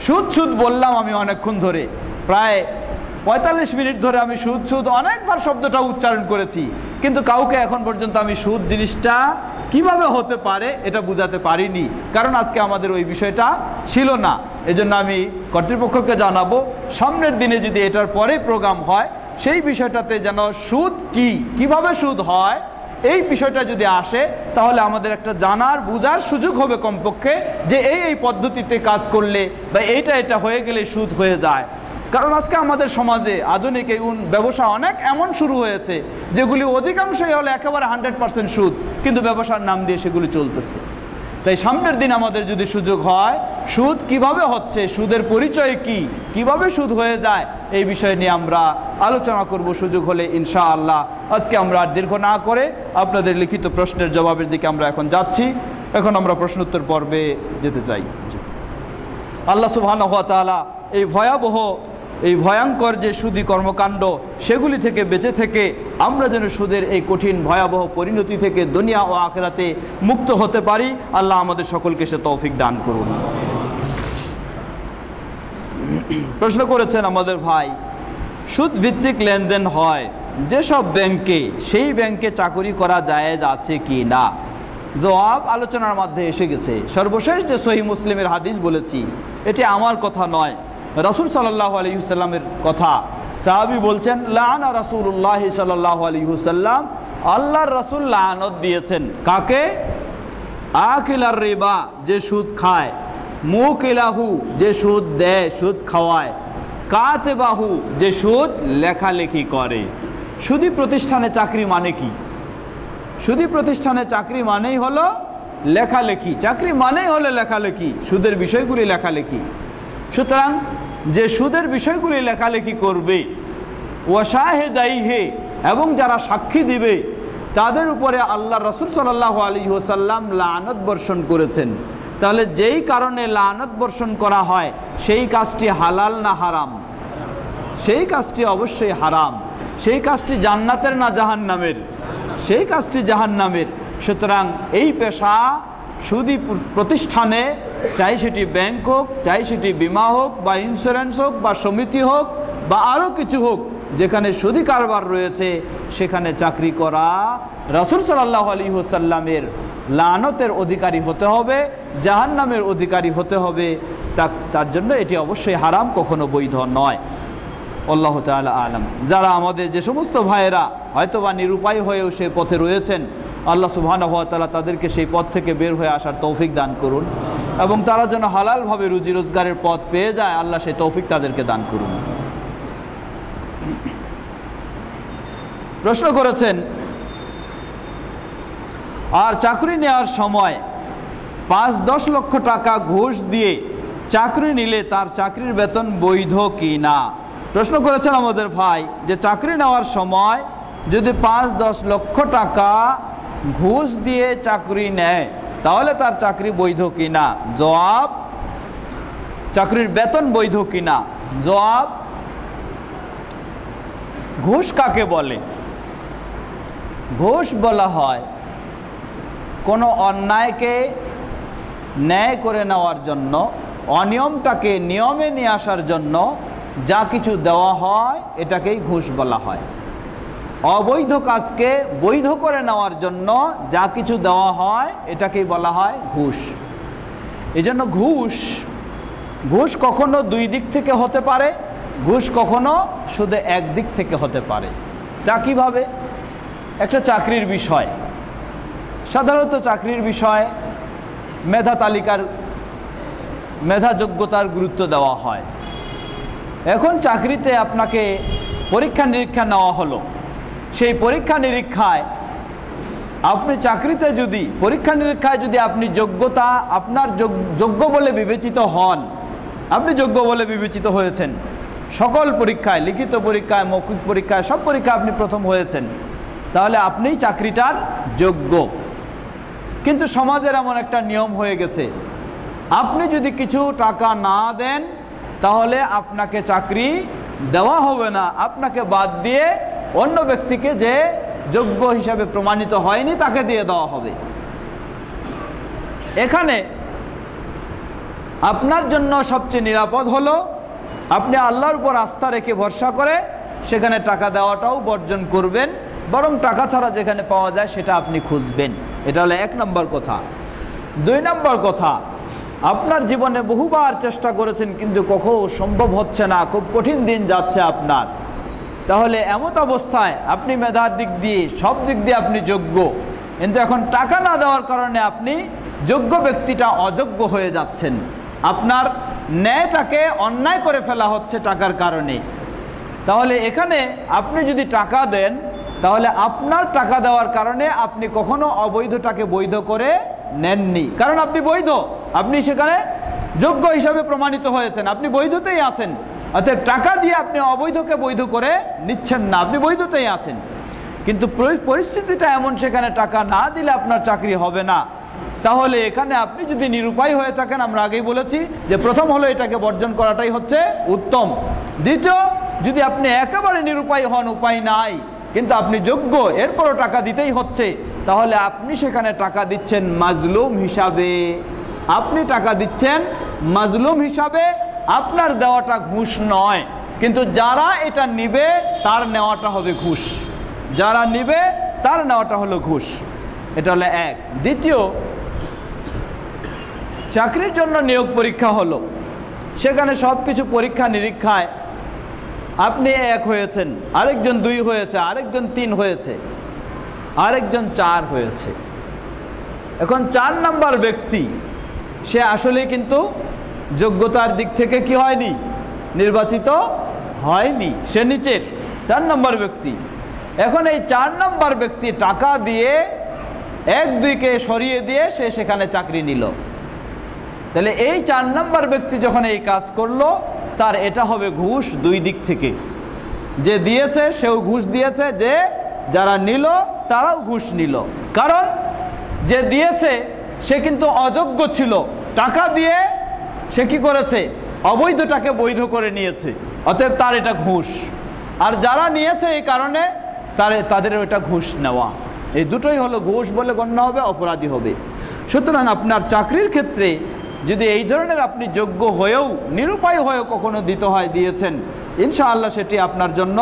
সুদ বললাম আমি অনেকক্ষণ ধরে, প্রায় 45 মিনিট ধরে আমি সুদ অনেকবার শব্দটা উচ্চারণ করেছি, কিন্তু কাউকে এখন পর্যন্ত আমি সুদ জিনিসটা কিভাবে হতে পারে এটা বুঝাতে পারিনি, কারণ আজকে আমাদের ওই বিষয়টা ছিল না। এজন্য আমি কর্তৃপক্ষকে জানাবো সামনের দিনে যদি এটার পরে প্রোগ্রাম হয় সেই বিষয়টাতে যেন সুদ কিভাবে সুদ হয় এই বিষয়টা যদি আসে, তাহলে আমাদের একটা জানার বুঝার সুযোগ হবে কমপক্ষে, যে এই পদ্ধতিতে কাজ করলে বা এটা হয়ে গেলে সুদ হয়ে যায়। কারণ আজকে আমাদের সমাজে আধুনিক এই ব্যবসা অনেক এমন শুরু হয়েছে যেগুলি অধিকাংশই হলে একেবারে 100% সুদ, কিন্তু ব্যবসার নাম দিয়ে সেগুলি চলতেছে। তাই সামনের দিন আমাদের যদি সুযোগ হয় সুদ কিভাবে হচ্ছে, সুদের পরিচয় কিভাবে সুদ হয়ে যায়, এই বিষয় নিয়ে আমরা আলোচনা করব সুযোগ হলে ইনশাআল্লাহ। আজকে আমরা আর দীর্ঘ না করে আপনাদের লিখিত প্রশ্নের জবাবের দিকে আমরা এখন যাচ্ছি। এখন আমরা প্রশ্ন উত্তর পর্বে যেতে চাই। আল্লাহ সুবহানাহু ওয়া তাআলা এই ভয়ঙ্কর যে সুদী কর্মকাণ্ড সেগুলি থেকে বেঁচে থেকে আমরা যেন সুদের এই কঠিন ভয়াবহ পরিণতি থেকে দুনিয়া ও আখিরাতে মুক্ত হতে পারি, আল্লাহ আমাদের সকলকে সে তৌফিক দান করুন। প্রশ্ন করেছেন আমাদের ভাই, সুদ ভিত্তিক লেনদেন হয় যেসব ব্যাংকে, সেই ব্যাংকে চাকরি করা জায়েজ আছে কি না? জবাব আলোচনার মধ্যে এসে গেছে। সর্বশেষ যে সহিহ মুসলিমের হাদিস বলেছি, এটি আমার কথা নয়, রাসূল সাল্লাল্লাহু আলাইহি ওয়াসাল্লামের কথা। সাহাবী বলছেন, লাআনা রাসূলুল্লাহ সাল্লাল্লাহু আলাইহি ওয়াসাল্লাম, আল্লাহর রাসূল লানত দিয়েছেন কাকে? আকিলার রিবা, যে সুদ খায়, মুকিলাহু, যে সুদ দেয়, সুদ খাওয়ায়, কাতিবাহু, যে সুদ লেখালেখি করে। সুদী প্রতিষ্ঠানে চাকরি মানে কি? সুদী প্রতিষ্ঠানে চাকরি মানেই হলো লেখালেখি, চাকরি মানেই হলো লেখালেখি, সুদের বিষয়গুলি লেখালেখি। সুতরাং যে সুদের বিষয়গুলি লেখালেখি করবে, ওয়াশাহিদাইহি, এবং যারা সাক্ষী দিবে, তাদের উপরে আল্লাহ রাসূল সাল্লাল্লাহু আলাইহি ওয়াসাল্লাম লানত বর্ষণ করেছেন। তাহলে যেই কারণে লানত বর্ষণ করা হয় সেই কাজটি হালাল না হারাম? সেই কাজটি অবশ্যই হারাম। সেই কাজটি জান্নাতের না জাহান্নামের? সেই কাজটি জাহান্নামের। সুতরাং এই পেশা সুদী প্রতিষ্ঠানে, চাই সেটি ব্যাংক হোক, চাই সেটি বিমা হোক বা ইন্স্যুরেন্স হোক বা সমিতি হোক বা আরও কিছু হোক, যেখানে সুদী কারবার রয়েছে সেখানে চাকরি করা রাসূল সাল্লাল্লাহু আলাইহি ওয়াসাল্লামের লানতের অধিকারী হতে হবে, জাহান্নামের অধিকারী হতে হবে। তার জন্য এটি অবশ্যই হারাম, কখনো বৈধ নয়। আল্লাহু তাআলা আলাম। যারা আমাদের যে সমস্ত ভাইয়েরা হয়তোবা নিরুপায় হয়েও সেই পথে রয়েছেন, আল্লাহ সুবহানাহু ওয়া তাআলা তাদেরকে সেই পথ থেকে বের হয়ে আসার তৌফিক দান করুন, এবং তারা যেন হালালভাবে রুজি রোজগারের পথ পেয়ে যায়, আল্লাহ সেই তৌফিক তাদেরকে দান করুন। প্রশ্ন করেছেন, আর চাকরি নেওয়ার সময় ৫-১০ লক্ষ টাকা ঘুষ দিয়ে চাকরি নিলে তার চাকরির বেতন বৈধ কি না? প্রশ্ন করেছেন আমাদের ভাই যে চাকরি নেওয়ার সময় যদি ৫-১০ লক্ষ টাকা ঘুষ দিয়ে চাকরি নেয় তাহলে তার চাকরি বৈধ কিনা? জবাব, চাকরির বেতন বৈধ কিনা? জবাব, ঘুষ কাকে বলে? ঘুষ বলা হয় কোনো অন্যায়কে ন্যায় করে নেওয়ার জন্য, অনিয়মটাকে নিয়মে নিয়ে আসার জন্য যা কিছু দেওয়া হয় এটাকেই ঘুষ বলা হয়। অবৈধ কাজকে বৈধ করে নেওয়ার জন্য যা কিছু দেওয়া হয় এটাকেই বলা হয় ঘুষ। এই জন্য ঘুষ কখনো দুই দিক থেকে হতে পারে, ঘুষ কখনো শুধু এক দিক থেকে হতে পারে। তা কিভাবে? একটা চাকরির বিষয়, সাধারণত চাকরির বিষয় মেধা তালিকার, মেধা যোগ্যতার গুরুত্ব দেওয়া হয়। এখন চাকরিতে আপনাকে পরীক্ষা নিরীক্ষা নেওয়া হলো, সেই পরীক্ষা নিরীক্ষায় আপনি চাকরিতে যদি পরীক্ষা নিরীক্ষায় যদি আপনি যোগ্যতা, আপনার যোগ্য বলে বিবেচিত হন, আপনি যোগ্য বলে বিবেচিত হয়েছেন, সকল পরীক্ষায়, লিখিত পরীক্ষায়, মৌখিক পরীক্ষায়, সব পরীক্ষায় আপনি প্রথম হয়েছেন, তাহলে আপনিই চাকরিটার যোগ্য। কিন্তু সমাজের এমন একটা নিয়ম হয়ে গেছে, আপনি যদি কিছু টাকা না দেন তাহলে আপনাকে চাকরি দেওয়া হবে না, আপনাকে বাদ দিয়ে অন্য ব্যক্তিকে যে যোগ্য হিসাবে প্রমাণিত হয়নি তাকে দিয়ে দেওয়া হবে। এখানে আপনার জন্য সবচেয়ে নিরাপদ হলো আপনি আল্লাহর উপর আস্থা রেখে ভরসা করে সেখানে টাকা দেওয়াটাও বর্জন করবেন, বরং টাকা ছাড়া যেখানে পাওয়া যায় সেটা আপনি খুঁজবেন। এটা হলো ১ নম্বর কথা। ২ নম্বর কথা, আপনার জীবনে বহুবার চেষ্টা করেছেন কিন্তু কখনো সম্ভব হচ্ছে না, খুব কঠিন দিন যাচ্ছে আপনার, তাহলে এমত অবস্থায় আপনি মেধার দিক দিয়ে, সব দিক দিয়ে আপনি যোগ্য, কিন্তু এখন টাকা না দেওয়ার কারণে আপনি যোগ্য ব্যক্তিটা অযোগ্য হয়ে যাচ্ছেন, আপনার ন্যায়টাকে অন্যায় করে ফেলা হচ্ছে টাকার কারণে। তাহলে এখানে আপনি যদি টাকা দেন তাহলে আপনার টাকা দেওয়ার কারণে আপনি কখনো অবৈধটাকে বৈধ করে নেননি, কারণ আপনি বৈধ, আপনি সেখানে যোগ্য হিসাবে প্রমাণিত হয়েছেন, আপনি বৈধতেই আছেন। অর্থাৎ টাকা দিয়ে আপনি অবৈধকে বৈধ করে নিচ্ছেন না, আপনি বৈধতেই আছেন। কিন্তু পরিস্থিতিটা এমন, সেখানে টাকা না দিলে আপনার চাকরি হবে না। তাহলে এখানে আপনি যদি নিরুপায় হয়ে থাকেন, আমরা আগেই বলেছি যে প্রথম হলো এটাকে বর্জন করাটাই হচ্ছে উত্তম। দ্বিতীয়, যদি আপনি একেবারে নিরুপায় হন, উপায় নাই, কিন্তু আপনি যোগ্য, এরপরও টাকা দিতেই হচ্ছে, তাহলে আপনি সেখানে টাকা দিচ্ছেন মাজলুম হিসাবে। আপনি টাকা দিচ্ছেন মাজলুম হিসাবে, আপনার দেওয়াটা ঘুষ নয়, কিন্তু যারা এটা নিবে তার নেওয়াটা হবে ঘুষ, যারা নিবে তার নেওয়াটা হলো ঘুষ। এটা হলো ১। দ্বিতীয়, চাকরির জন্য নিয়োগ পরীক্ষা হলো, সেখানে সব কিছু পরীক্ষা নিরীক্ষায় আপনি ১ হয়েছেন, আরেকজন ২ হয়েছে, আরেকজন ৩ হয়েছে, আরেকজন ৪ হয়েছে। এখন ৪ নাম্বার ব্যক্তি সে আসলে কিন্তু যোগ্যতার দিক থেকে কি হয়নি, নির্বাচিত হয়নি, সে নিচের ৪ নম্বর ব্যক্তি। এখন এই ৪ নম্বর ব্যক্তি টাকা দিয়ে ১-২কে সরিয়ে দিয়ে সে সেখানে চাকরি নিল। তাহলে এই ৪ নম্বর ব্যক্তি যখন এই কাজ করলো, তার এটা হবে ঘুষ ২ দিক থেকে। যে দিয়েছে সেও ঘুষ দিয়েছে, যে যারা নিল তারাও ঘুষ নিল। কারণ যে দিয়েছে সে কিন্তু অযোগ্য ছিল, টাকা দিয়ে সে কি করেছে, অবৈধটাকে বৈধ করে নিয়েছে, অতএব তার এটা ঘুষ। আর যারা নিয়েছে এই কারণে তাদের ওটা ঘুষ নেওয়া, এই দুটোই হলো ঘুষ বলে গণ্য হবে, অপরাধী হবে। সুতরাং আপনার চাকরির ক্ষেত্রে যদি এই ধরনের আপনি যোগ্য হয়েও নিরুপায় হয়েও কখনো দিয়েছেন, ইনশাআল্লাহ সেটি আপনার জন্য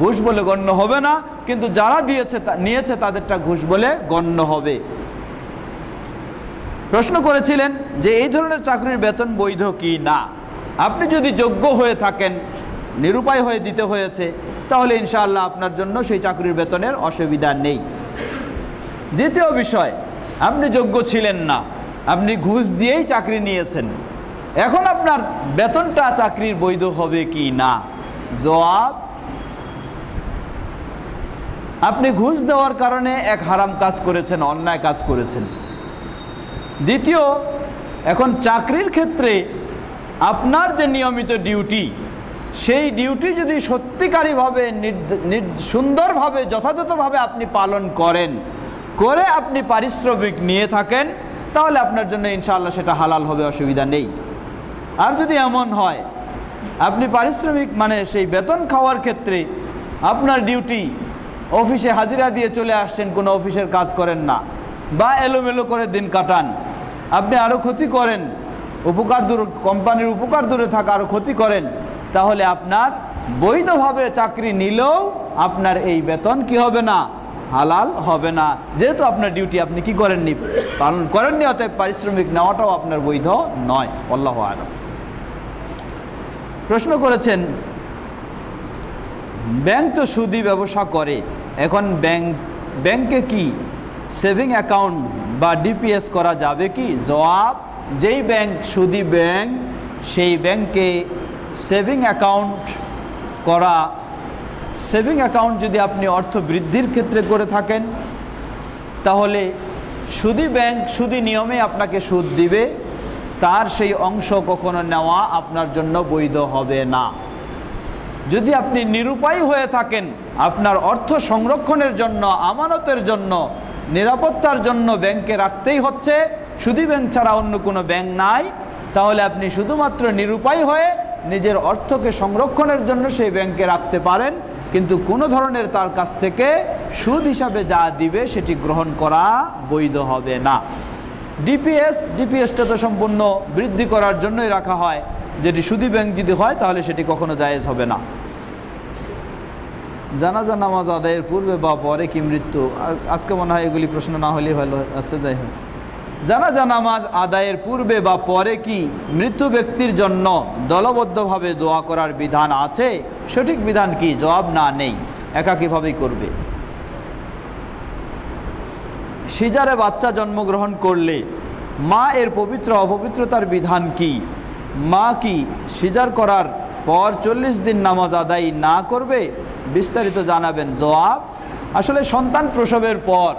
ঘুষ বলে গণ্য হবে না, কিন্তু যারা নিয়েছে তাদেরটা ঘুষ বলে গণ্য হবে। প্রশ্ন করেছিলেন যে এই ধরনের চাকরির বেতন বৈধ কি না। আপনি যদি যোগ্য হয়ে থাকেন, নিরুপায় হয়ে দিতে হয়েছে, তাহলে ইনশাআল্লাহ আপনার জন্য সেই চাকরির বেতনের অসুবিধা নেই। দ্বিতীয় বিষয়, আপনি যোগ্য ছিলেন না, আপনি ঘুষ দিয়েই চাকরি নিয়েছেন, এখন আপনার বেতনটা চাকরির বৈধ হবে কি না? জবাব, আপনি ঘুষ দেওয়ার কারণে এক হারাম কাজ করেছেন, অন্যায় কাজ করেছেন। দ্বিতীয়, এখন চাকরির ক্ষেত্রে আপনার যে নিয়মিত ডিউটি, সেই ডিউটি যদি সত্যিকারীভাবে সুন্দরভাবে যথাযথভাবে আপনি পালন করে আপনি পারিশ্রমিক নিয়ে থাকেন, তাহলে আপনার জন্য ইনশাআল্লাহ সেটা হালাল হবে, অসুবিধা নেই। আর যদি এমন হয় আপনি পারিশ্রমিক মানে সেই বেতন খাওয়ার ক্ষেত্রে আপনার ডিউটি অফিসে হাজিরা দিয়ে চলে আসছেন, কোনো অফিসের কাজ করেন না, বা এলোমেলো করে দিন কাটান, আপনি আরও ক্ষতি করেন, কোম্পানির উপকার দূরে থাকা আরও ক্ষতি করেন, তাহলে আপনার বৈধভাবে চাকরি নিলেও আপনার এই বেতন কি হবে না, হালাল হবে না, যেহেতু আপনার ডিউটি আপনি কি করেননি, পালন করেননি, অতএব পারিশ্রমিক নেওয়াটাও আপনার বৈধ নয়। আল্লাহু আ'লাম। প্রশ্ন করেছেন, ব্যাংক তো সুদি ব্যবসা করে, এখন ব্যাংকে কি সেভিং অ্যাকাউন্ট বা ডিপিএস করা যাবে কি? জবাব, যেই ব্যাংক সুদি ব্যাংক, সেই ব্যাংকে সেভিং অ্যাকাউন্ট যদি আপনি অর্থ বৃদ্ধির ক্ষেত্রে করে থাকেন, তাহলে সুদি ব্যাংক সুদি নিয়মে আপনাকে সুদ দিবে, তার সেই অংশ কখনো নেওয়া আপনার জন্য বৈধ হবে না। যদি আপনি নিরুপায় হয়ে থাকেন, আপনার অর্থ সংরক্ষণের জন্য, আমানতের জন্য, নিরাপত্তার জন্য ব্যাংকে রাখতেই হচ্ছে, সুদি ব্যাংক ছাড়া অন্য কোনো ব্যাংক নাই, তাহলে আপনি শুধুমাত্র নিরুপায় হয়ে নিজের অর্থকে সংরক্ষণের জন্য সেই ব্যাংকে রাখতে পারেন, কিন্তু কোনো ধরনের তার কাছ থেকে সুদ হিসাবে যা দিবে সেটি গ্রহণ করা বৈধ হবে না। ডিপিএসটা তো সম্পূর্ণ বৃদ্ধি করার জন্যই রাখা হয়, যেটি সুদি ব্যাংক যদি হয় তাহলে সেটি কখনো জায়েজ হবে না। জানাজা নামাজ আদায়ের পূর্বে বা পরে কি মৃত্যু? আজকে মনে হয় এগুলি প্রশ্ন না হলেই ভালো। আচ্ছা, যাই হোক, জানাজা নামাজ আদায়ের পূর্বে বা পরে কি মৃত্যু ব্যক্তির জন্য দলবদ্ধভাবে দোয়া করার বিধান আছে? সঠিক বিধান কি? জবাব, না, নেই, একাকীভাবেই করবে। সিজারে বাচ্চা জন্মগ্রহণ করলে মা এর পবিত্র অপবিত্রতার বিধান কি? মা কি সিজার করার পর 40 দিন নামাজ আদায় না করবে? বিস্তারিত জানাবেন। জবাব, আসলে সন্তান প্রসবের পর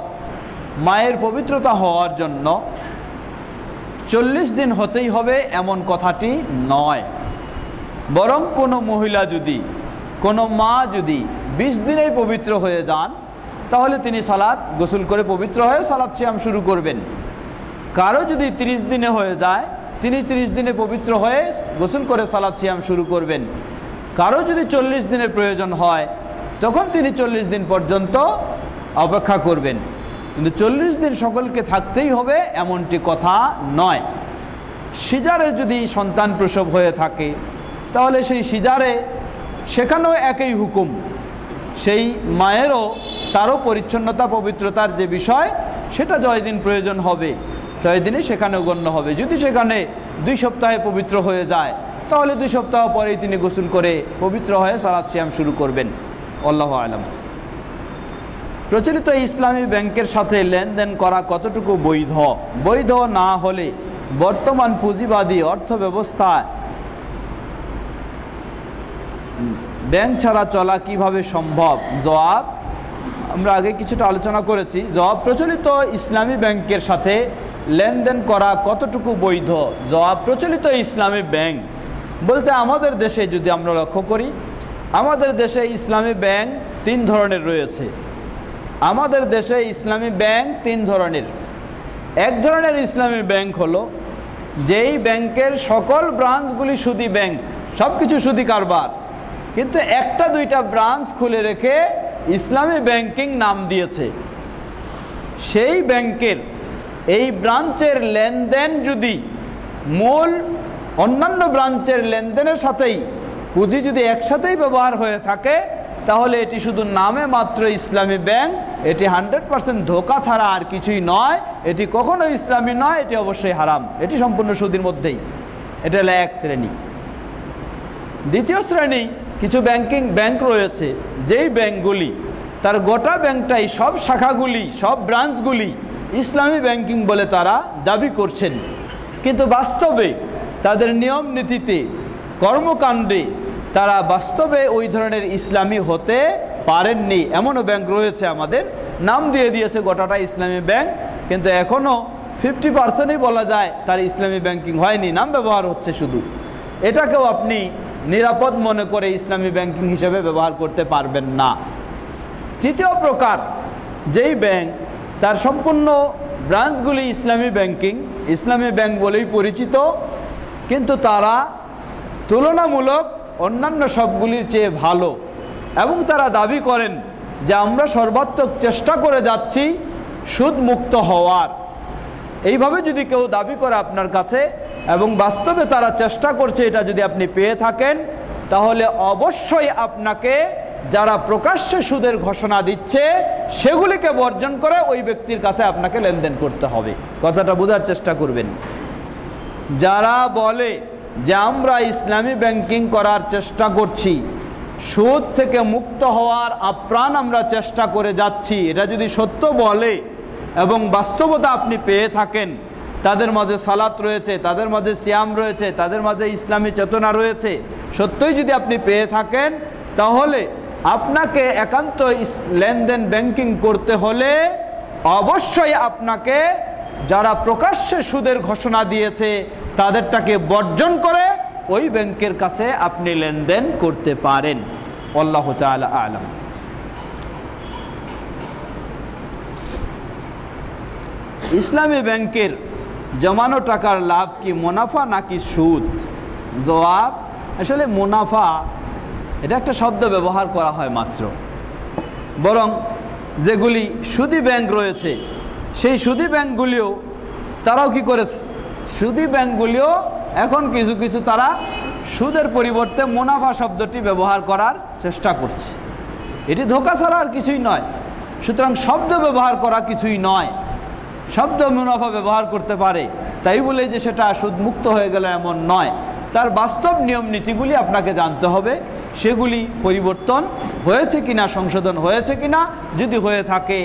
মায়ের পবিত্রতা হওয়ার জন্য 40 দিন হতেই হবে এমন কথাটি নয়, বরং কোনো মহিলা যদি, কোনো মা যদি 20 দিনেই পবিত্র হয়ে যান, তাহলে তিনি সালাত গোসল করে পবিত্র হয়ে সালাত সিয়াম শুরু করবেন। কারো যদি 30 দিনে হয়ে যায়, তিনি 30 দিনে পবিত্র হয়ে গোসল করে সালাত সিয়াম শুরু করবেন। কারো যদি 40 দিনের প্রয়োজন হয়, তখন তিনি 40 দিন পর্যন্ত অপেক্ষা করবেন, কিন্তু 40 দিন সকলকে থাকতেই হবে এমনটি কথা নয়। সিজারে যদি সন্তান প্রসব হয়ে থাকে, তাহলে সেই সিজারে সেখানেও একই হুকুম, সেই মায়েরও তারও পরিচ্ছন্নতা পবিত্রতার যে বিষয়, সেটা জয় দিন প্রয়োজন হবে, 6 দিনে সেখানেও গণ্য হবে। যদি সেখানে 2 সপ্তাহে পবিত্র হয়ে যায়, তাহলে 2 সপ্তাহ পরেই তিনি গোসল করে পবিত্র হয়ে সালাত সিয়াম শুরু করবেন। আল্লাহু আ'লাম। প্রচলিত ইসলামী ব্যাংকের সাথে লেনদেন করা কতটুকু বৈধ? বৈধ না হলে বর্তমান পুঁজিবাদী অর্থ ব্যবস্থায় ব্যাংক ছাড়া চলা কিভাবে সম্ভব? জবাব, আমরা আগে কিছুটা আলোচনা করেছি। জবাব, প্রচলিত ইসলামী ব্যাংকের সাথে লেনদেন করা কতটুকু বৈধ? জবাব, প্রচলিত ইসলামী ব্যাংক বলতে আমাদের দেশে যদি আমরা লক্ষ্য করি, আমাদের দেশে ইসলামী ব্যাংক 3 ধরনের রয়েছে। আমাদের দেশে ইসলামী ব্যাংক 3 ধরনের। এক ধরনের ইসলামী ব্যাংক হলো যেই ব্যাংকের সকল ব্রাঞ্চগুলি সুদী ব্যাংক, সব কিছু সুদী কারবার, কিন্তু একটা দুইটা ব্রাঞ্চ খুলে রেখে ইসলামী ব্যাংকিং নাম দিয়েছে, সেই ব্যাংকের এই ব্রাঞ্চের লেনদেন যদি মূল অন্যান্য ব্রাঞ্চের লেনদেনের সাথেই পুঁজি যদি একসাথেই ব্যবহার হয়ে থাকে, তাহলে এটি শুধু নামে মাত্র ইসলামী ব্যাংক, এটি 100% ধোঁকা ছাড়া আর কিছুই নয়। এটি কখনো ইসলামী নয়, এটি অবশ্যই হারাম, এটি সম্পূর্ণ সুদের মধ্যেই। এটা হলো এক শ্রেণী। দ্বিতীয় শ্রেণী, কিছু ব্যাংক রয়েছে যেই ব্যাংকগুলি তার গোটা ব্যাংকটাই, সব শাখাগুলি, সব ব্রাঞ্চগুলি ইসলামী ব্যাংকিং বলে তারা দাবি করছেন, কিন্তু বাস্তবে তাদের নিয়ম নীতিতে, কর্মকাণ্ডে তারা বাস্তবে ওই ধরনের ইসলামী হতে পারেননি। এমনও ব্যাংক রয়েছে, আমাদের নাম দিয়ে দিয়েছে গোটাটা ইসলামী ব্যাংক, কিন্তু এখনও 50%ই বলা যায় তার ইসলামী ব্যাংকিং হয়নি, নাম ব্যবহার হচ্ছে শুধু। এটাকেও আপনি নিরাপদ মনে করে ইসলামী ব্যাংকিং হিসেবে ব্যবহার করতে পারবেন না। তৃতীয় প্রকার, যেই ব্যাংক তার সম্পূর্ণ ব্রাঞ্চগুলি ইসলামী ব্যাংকিং, ইসলামী ব্যাংক বলেই পরিচিত, কিন্তু তারা তুলনামূলক অন্যান্য সবগুলির চেয়ে ভালো, এবং তারা দাবি করেন যে আমরা সর্বাত্মক চেষ্টা করে যাচ্ছি সুদ মুক্ত হওয়ার। এইভাবে যদি কেউ দাবি করে আপনার কাছে এবং বাস্তবে তারা চেষ্টা করছে, এটা যদি আপনি পেয়ে থাকেন, তাহলে অবশ্যই আপনাকে যারা প্রকাশ্যে সুদের ঘোষণা দিচ্ছে সেগুলিকে বর্জন করে ওই ব্যক্তির কাছে আপনাকে লেনদেন করতে হবে। কথাটা বোঝার চেষ্টা করবেন। যারা বলে যে আমরা ইসলামী ব্যাংকিং করার চেষ্টা করছি, সুদ থেকে মুক্ত হওয়ার আপ্রাণ আমরা চেষ্টা করে যাচ্ছি, এটা যদি সত্য বলে এবং বাস্তবতা আপনি পেয়ে থাকেন, তাদের মাঝে সালাত রয়েছে, তাদের মাঝে সিয়াম রয়েছে, তাদের মাঝে ইসলামী চেতনা রয়েছে, সত্যই যদি আপনি পেয়ে থাকেন, তাহলে আপনাকে একান্ত লেনদেন ব্যাংকিং করতে হলে অবশ্যই আপনাকে যারা প্রকাশ্যে সুদের ঘোষণা দিয়েছে তাদেরটাকে বর্জন করে ওই ব্যাংকের কাছে আপনি লেনদেন করতে পারেন। আল্লাহু তাআলা আ'লাম। ইসলামী ব্যাংকের জমানো টাকার লাভ কি মুনাফা নাকি সুদ? জবাব, আসলে মুনাফা এটা একটা শব্দ ব্যবহার করা হয় মাত্র, বরং যেগুলি সুদী ব্যাংক রয়েছে সেই সুদী ব্যাংকগুলিও তারাও কি করেছে, সুদী ব্যাংকগুলিও এখন কিছু কিছু তারা সুদের পরিবর্তে মুনাফা শব্দটি ব্যবহার করার চেষ্টা করছে। এটি ধোঁকা ছাড়া আর কিছুই নয়। সুতরাং শব্দ ব্যবহার করা কিছুই নয়, শব্দ মুনাফা ব্যবহার করতে পারে, তাই বলে যে সেটা সুদ মুক্ত হয়ে গেল এমন নয়। তার বাস্তব নিয়ম নীতিগুলি আপনাকে জানতে হবে, সেগুলি পরিবর্তন হয়েছে কিনা, সংশোধন হয়েছে কিনা, যদি হয়ে থাকে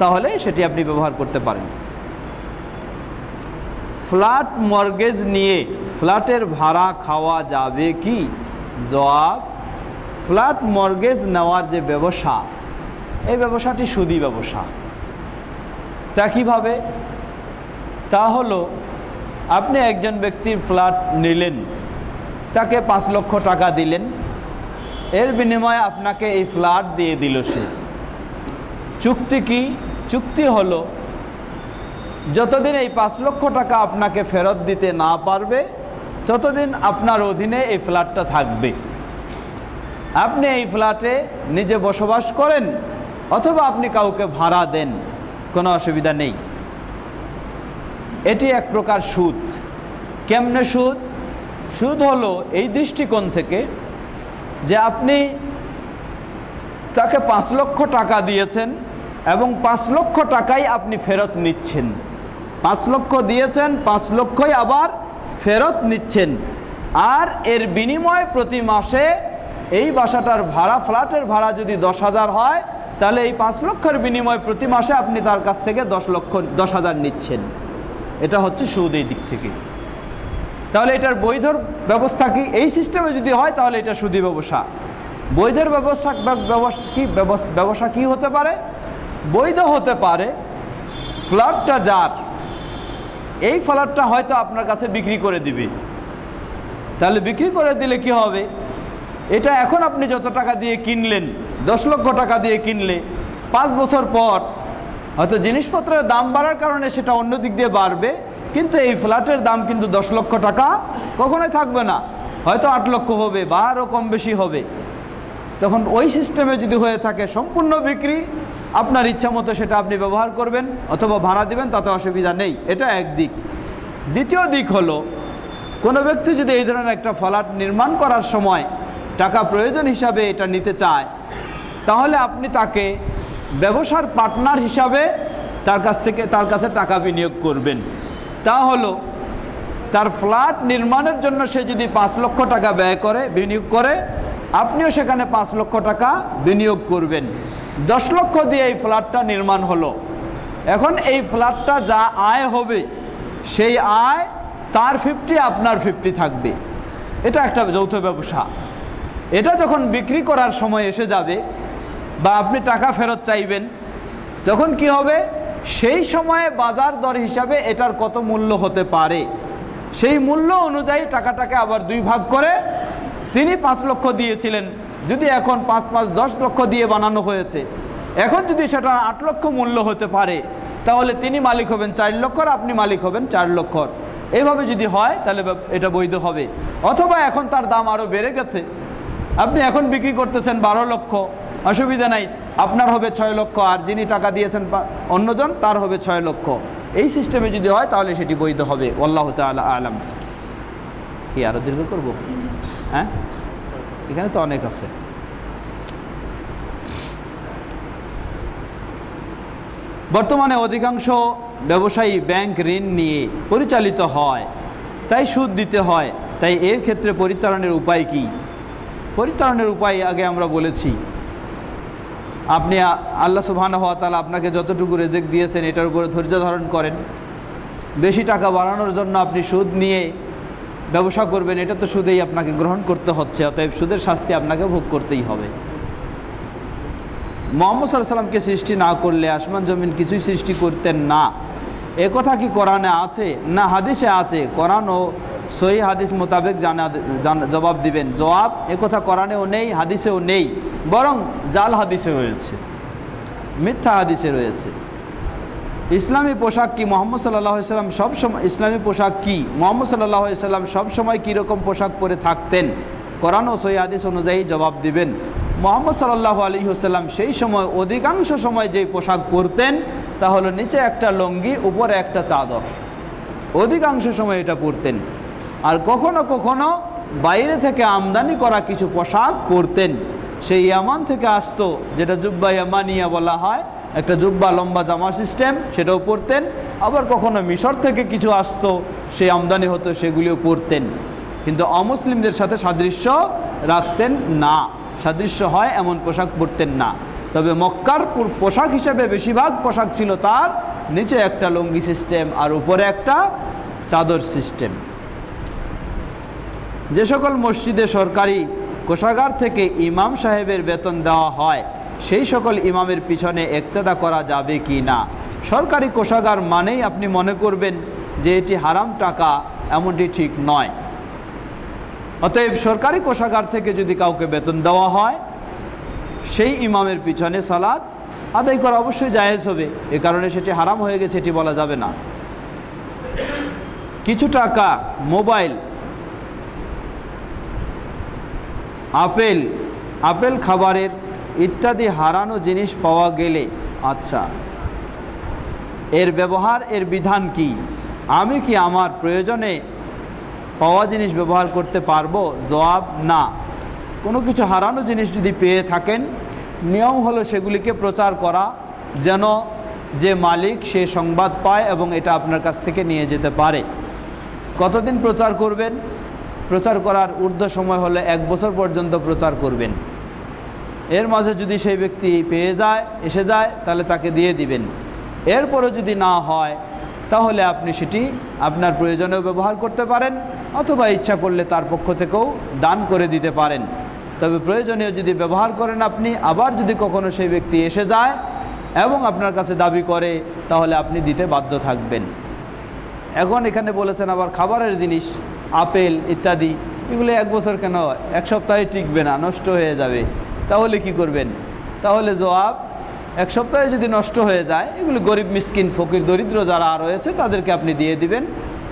তাহলে সেটি আপনি ব্যবহার করতে পারেন। ফ্ল্যাট মর্গেজ নিয়ে ফ্ল্যাটের ভাড়া খাওয়া যাবে কি? জবাব, ফ্ল্যাট মর্গেজ নেওয়ার যে ব্যবসা, এই ব্যবসাটি সুদী ব্যবসা। তা কীভাবে? তা হলো, আপনি একজন ব্যক্তির ফ্ল্যাট নিলেন, তাকে 5 লক্ষ টাকা দিলেন, এর বিনিময়ে আপনাকে এই ফ্ল্যাট দিয়ে দিল সে। চুক্তি কি? চুক্তি হলো যতদিন এই 5 লক্ষ টাকা আপনাকে ফেরত দিতে না পারবে ততদিন আপনার অধীনে এই ফ্ল্যাটটা থাকবে। আপনি এই ফ্ল্যাটে নিজে বসবাস করেন অথবা আপনি কাউকে ভাড়া দেন, কোনো অসুবিধা নেই। এটি এক প্রকার সুদ। কেমনে সুদ? সুদ হলো এই দৃষ্টিকোণ থেকে যে আপনি তাকে 5 লক্ষ টাকা দিয়েছেন এবং 5 লক্ষ টাকাই আপনি ফেরত নিচ্ছেন। 5 লক্ষ দিয়েছেন, 5 লক্ষই আবার ফেরত নিচ্ছেন। আর এর বিনিময়ে প্রতি মাসে এই বাসাটার ভাড়া, ফ্ল্যাটের ভাড়া যদি 10,000 হয়, তাহলে এই 5 লক্ষের বিনিময়ে প্রতি মাসে আপনি তার কাছ থেকে 10,000 নিচ্ছেন। এটা হচ্ছে সুদ এই দিক থেকে। তাহলে এটার বৈধ ব্যবস্থা কি? এই সিস্টেমে যদি হয় তাহলে এটা সুদী ব্যবসা। বৈধের ব্যবসা কি হতে পারে? বৈধ হতে পারে ফ্ল্যাটটা যার, এই ফ্ল্যাটটা হয়তো আপনার কাছে বিক্রি করে দিবে। তাহলে বিক্রি করে দিলে কি হবে? এটা এখন আপনি যত টাকা দিয়ে কিনলেন, 10 লক্ষ টাকা দিয়ে কিনলে, 5 বছর পর হয়তো জিনিসপত্রের দাম বাড়ার কারণে সেটা অন্য দিক দিয়ে বাড়বে, কিন্তু এই ফ্ল্যাটের দাম কিন্তু 10 লক্ষ টাকা কখনোই থাকবে না, হয়তো 8 লক্ষ হবে বা আরও কম বেশি হবে। তখন ওই সিস্টেমে যদি হয়ে থাকে সম্পূর্ণ বিক্রি, আপনার ইচ্ছা মতো সেটা আপনি ব্যবহার করবেন অথবা ভাড়া দিবেন, তাতে অসুবিধা নেই। এটা একদিক। দ্বিতীয় দিক হলো, কোনো ব্যক্তি যদি এই ধরনের একটা ফ্ল্যাট নির্মাণ করার সময় টাকা প্রয়োজন হিসাবে এটা নিতে চায়, তাহলে আপনি তাকে ব্যবসার পার্টনার হিসাবে তার কাছে টাকা বিনিয়োগ করবেন। তা হলো তার ফ্ল্যাট নির্মাণের জন্য সে যদি 5 লক্ষ টাকা বিনিয়োগ করে, আপনিও সেখানে 5 লক্ষ টাকা বিনিয়োগ করবেন। 10 লক্ষ দিয়ে এই ফ্ল্যাটটা নির্মাণ হলো। এখন এই ফ্ল্যাটটা যা আয় হবে, সেই আয় তার 50, আপনার 50 থাকবে। এটা একটা যৌথ ব্যবসা। এটা যখন বিক্রি করার সময় এসে যাবে বা আপনি টাকা ফেরত চাইবেন, তখন কি হবে, সেই সময়ে বাজার দর হিসাবে এটার কত মূল্য হতে পারে, সেই মূল্য অনুযায়ী টাকাটাকে আবার 2 ভাগ করে, তিনি 5 লক্ষ দিয়েছিলেন, যদি এখন 5 5 10 লক্ষ দিয়ে বানানো হয়েছে, এখন যদি সেটা 8 লক্ষ মূল্য হতে পারে, তাহলে তিনি মালিক হবেন 4 লক্ষর, আপনি মালিক হবেন 4 লক্ষর। এইভাবে যদি হয় তাহলে এটা বৈধ হবে। অথবা এখন তার দাম আরও বেড়ে গেছে, আপনি এখন বিক্রি করতেছেন 12 লক্ষ, অসুবিধা নাই, আপনার হবে 6 লক্ষ, আর যিনি টাকা দিয়েছেন অন্যজন, তার হবে 6 লক্ষ। এই সিস্টেমে যদি হয় তাহলে সেটি বৈধ হবে। আল্লাহু তাআলা আলাম। কি আরো দীর্ঘ করব? হ্যাঁ, এখানে তো অনেক আছে। বর্তমানে অধিকাংশ ব্যবসায়ী ব্যাংক ঋণ নিয়ে পরিচালিত হয়, তাই সুদ দিতে হয়। তাই এর ক্ষেত্রে পরিত্রাণের উপায় কি? পরিত্রাণের উপায় আগে আমরা বলেছি। আপনি আল্লাহ সুবহানাহু ওয়া তাআলা আপনাকে যতটুকু রিজিক দিয়েছেন এটার উপরে ধৈর্য ধারণ করেন। বেশি টাকা বাড়ানোর জন্য আপনি সুদ নিয়ে ব্যবসা করবেন, এটা তো সুদেই আপনাকে গ্রহণ করতে হচ্ছে, অতএব সুদের শাস্তি আপনাকে ভোগ করতেই হবে। মুহাম্মদ সাল্লাল্লাহু আলাইহি ওয়াসাল্লামকে সৃষ্টি না করলে আসমান জমিন কিছুই সৃষ্টি করতেন না। এ কথা কি কোরআনে আছে? না হাদিসে আছে। কোরআন ও সহিহ হাদিস মোতাবেক জবাব দিবেন। জবাব, এ কথা কোরআনেও নেই, হাদিসেও নেই, বরং জাল হাদিসে রয়েছে, মিথ্যা হাদিসে রয়েছে। ইসলামী পোশাক কি? মুহাম্মদ সাল্লাল্লাহু আলাইহি ওয়াসাল্লাম সবসময় ইসলামী পোশাক কি? মুহাম্মদ সাল্লাল্লাহু আলাইহি ওয়াসাল্লাম সবসময় কীরকম পোশাক পরে থাকতেন? কোরআন ও সহিহ হাদিস অনুযায়ী জবাব দিবেন। মুহাম্মদ সাল্লাল্লাহু আলাইহি ওয়াসাল্লাম সেই সময় অধিকাংশ সময় যেই পোশাক পরতেন তা হলো নিচে একটা লুঙ্গি, উপরে একটা চাদর। অধিকাংশ সময় এটা পরতেন। আর কখনো কখনো বাইরে থেকে আমদানি করা কিছু পোশাক পরতেন। সেই ইয়ামান থেকে আসতো, যেটা জুব্বা ইয়ামানিয়া বলা হয়, একটা জুব্বা লম্বা জামা সিস্টেম, সেটাও পরতেন। আবার কখনো মিশর থেকে কিছু আসতো, সেই আমদানি হতো, সেগুলিও পরতেন। কিন্তু অমুসলিমদের সাথে সাদৃশ্য রাখতেন না, সাদৃশ্য হয় এমন পোশাক পরতেন না। তবে মক্কার পোশাক হিসেবে বেশিরভাগ পোশাক ছিল তার নিচে একটা লুঙ্গি সিস্টেম আর উপরে একটা চাদর সিস্টেম। যে সকল মসজিদে সরকারি কোষাগার থেকে ইমাম সাহেবের বেতন দেওয়া হয়, সেই সকল ইমামের পিছনে ইক্তেদা করা যাবে কি না? সরকারি কোষাগার মানেই আপনি মনে করবেন যে এটি হারাম টাকা, এমনটি ঠিক নয়। অতএব সরকারি কোষাগার থেকে যদি কাউকে বেতন দেওয়া হয়, সেই ইমামের পিছনে সালাত আদায় করা অবশ্যই জায়েজ হবে। এ কারণে সেটি হারাম হয়ে গেছে এটি বলা যাবে না। কিছু টাকা, মোবাইল, আপেল খাবারের ইত্যাদি হারানো জিনিস পাওয়া গেলে, আচ্ছা, এর ব্যবহার, এর বিধান কি? আমি কি আমার প্রয়োজনে পাওয়া জিনিস ব্যবহার করতে পারবো? জবাব, না। কোনো কিছু হারানো জিনিস যদি পেয়ে থাকেন, নিয়ম হলো সেগুলিকে প্রচার করা, যেন যে মালিক সে সংবাদ পায় এবং এটা আপনার কাছ থেকে নিয়ে যেতে পারে। কতদিন প্রচার করবেন? প্রচার করার ঊর্ধ্ব সময় হলে 1 বছর পর্যন্ত প্রচার করবেন। এর মাঝে যদি সেই ব্যক্তি এসে যায় তাহলে তাকে দিয়ে দিবেন। এরপরে যদি না হয় তাহলে আপনি সেটি আপনার প্রয়োজনেও ব্যবহার করতে পারেন, অথবা ইচ্ছা করলে তার পক্ষ থেকেও দান করে দিতে পারেন। তবে প্রয়োজনীয় যদি ব্যবহার করেন আপনি, আবার যদি কখনো সেই ব্যক্তি এসে যায় এবং আপনার কাছে দাবি করে, তাহলে আপনি দিতে বাধ্য থাকবেন। এখন এখানে বলেছেন আবার খাবারের জিনিস, আপেল ইত্যাদি, এগুলো 1 বছর কেন, 1 সপ্তাহে টিকবে না, নষ্ট হয়ে যাবে। তাহলে কি করবেন? তাহলে জবাব, এক সপ্তাহে যদি নষ্ট হয়ে যায়, এগুলি গরিব মিসকিন ফকির দরিদ্র যারা রয়েছে তাদেরকে আপনি দিয়ে দিবেন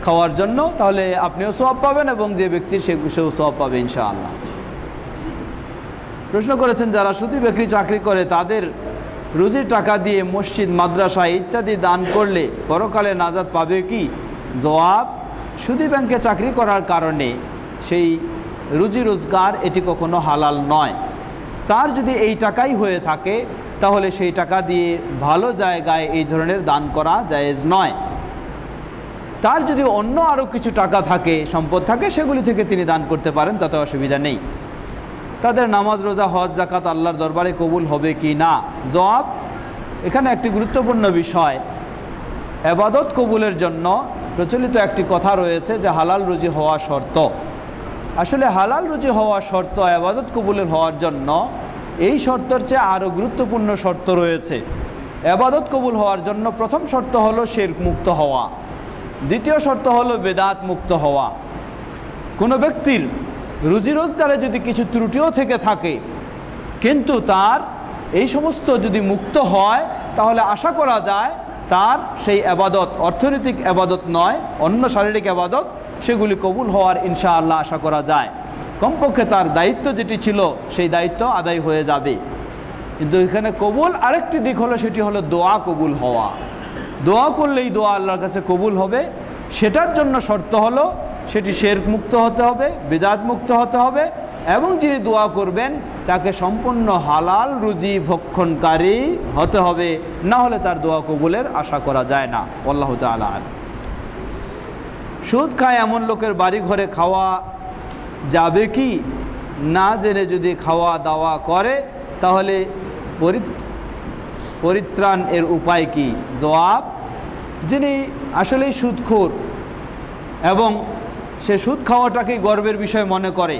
খাওয়ার জন্য, তাহলে আপনিও সওয়াব পাবেন এবং যে ব্যক্তির সেও সওয়াব পাবে ইনশাআল্লাহ। প্রশ্ন করেছেন যারা সুদী বিক্রি চাকরি করে তাদের রুজির টাকা দিয়ে মসজিদ মাদ্রাসা ইত্যাদি দান করলে পরকালে নাজাত পাবে কি? জবাব, সুদী ব্যাংকে চাকরি করার কারণে সেই রুজি রোজগার এটি কখনো হালাল নয়। তার যদি এই টাকাই হয়ে থাকে তাহলে সেই টাকা দিয়ে ভালো জায়গায় এই ধরনের দান করা জায়েজ নয়। তার যদি অন্য আরও কিছু টাকা থাকে, সম্পদ থাকে, সেগুলি থেকে তিনি দান করতে পারেন, তাতে অসুবিধা নেই। তাদের নামাজ রোজা হজ জাকাত আল্লাহর দরবারে কবুল হবে কি না? জবাব, এখানে একটি গুরুত্বপূর্ণ বিষয়, ইবাদত কবুলের জন্য প্রচলিত একটি কথা রয়েছে যে হালাল রুজি হওয়া শর্ত। আসলে হালাল রুজি হওয়া শর্ত ইবাদত কবুলের হওয়ার জন্য এই শর্তের চেয়ে আরও গুরুত্বপূর্ণ শর্ত রয়েছে। ইবাদত কবুল হওয়ার জন্য প্রথম শর্ত হলো শিরক মুক্ত হওয়া, দ্বিতীয় শর্ত হলো বেদাত মুক্ত হওয়া। কোনো ব্যক্তির রুজি রোজগারে যদি কিছু ত্রুটিও থেকে থাকে কিন্তু তার এই সমস্ত যদি মুক্ত হয় তাহলে আশা করা যায় তার সেই আবাদত, অর্থনৈতিক আবাদত নয়, অন্য শারীরিক আবাদত, সেগুলি কবুল হওয়ার ইনশাআল্লাহ আশা করা যায়। কমপক্ষে তার দায়িত্ব যেটি ছিল সেই দায়িত্ব আদায় হয়ে যাবে। কিন্তু এখানে কবুল আরেকটি দিক হলো, সেটি হলো দোয়া কবুল হওয়া। দোয়া করলেই দোয়া আল্লাহর কাছে কবুল হবে। সেটার জন্য শর্ত হলো সেটি শিরক মুক্ত হতে হবে, বিদআত মুক্ত হতে হবে, এবং যিনি দোয়া করবেন তাকে সম্পূর্ণ হালাল রুজি ভক্ষণকারী হতে হবে, না হলে তার দোয়া কবুলের আশা করা যায় না। আল্লাহু তাআলা আলাম। সুদ খায় এমন লোকের বাড়ি ঘরে খাওয়া যাবে কি? না জেনে যদি খাওয়া দাওয়া করে তাহলে পরিত্রাণ এর উপায় কি? জবাব, যিনি আসলেই সুদখোর এবং সে সুদ খাওয়াটাকেই গর্বের বিষয় মনে করে,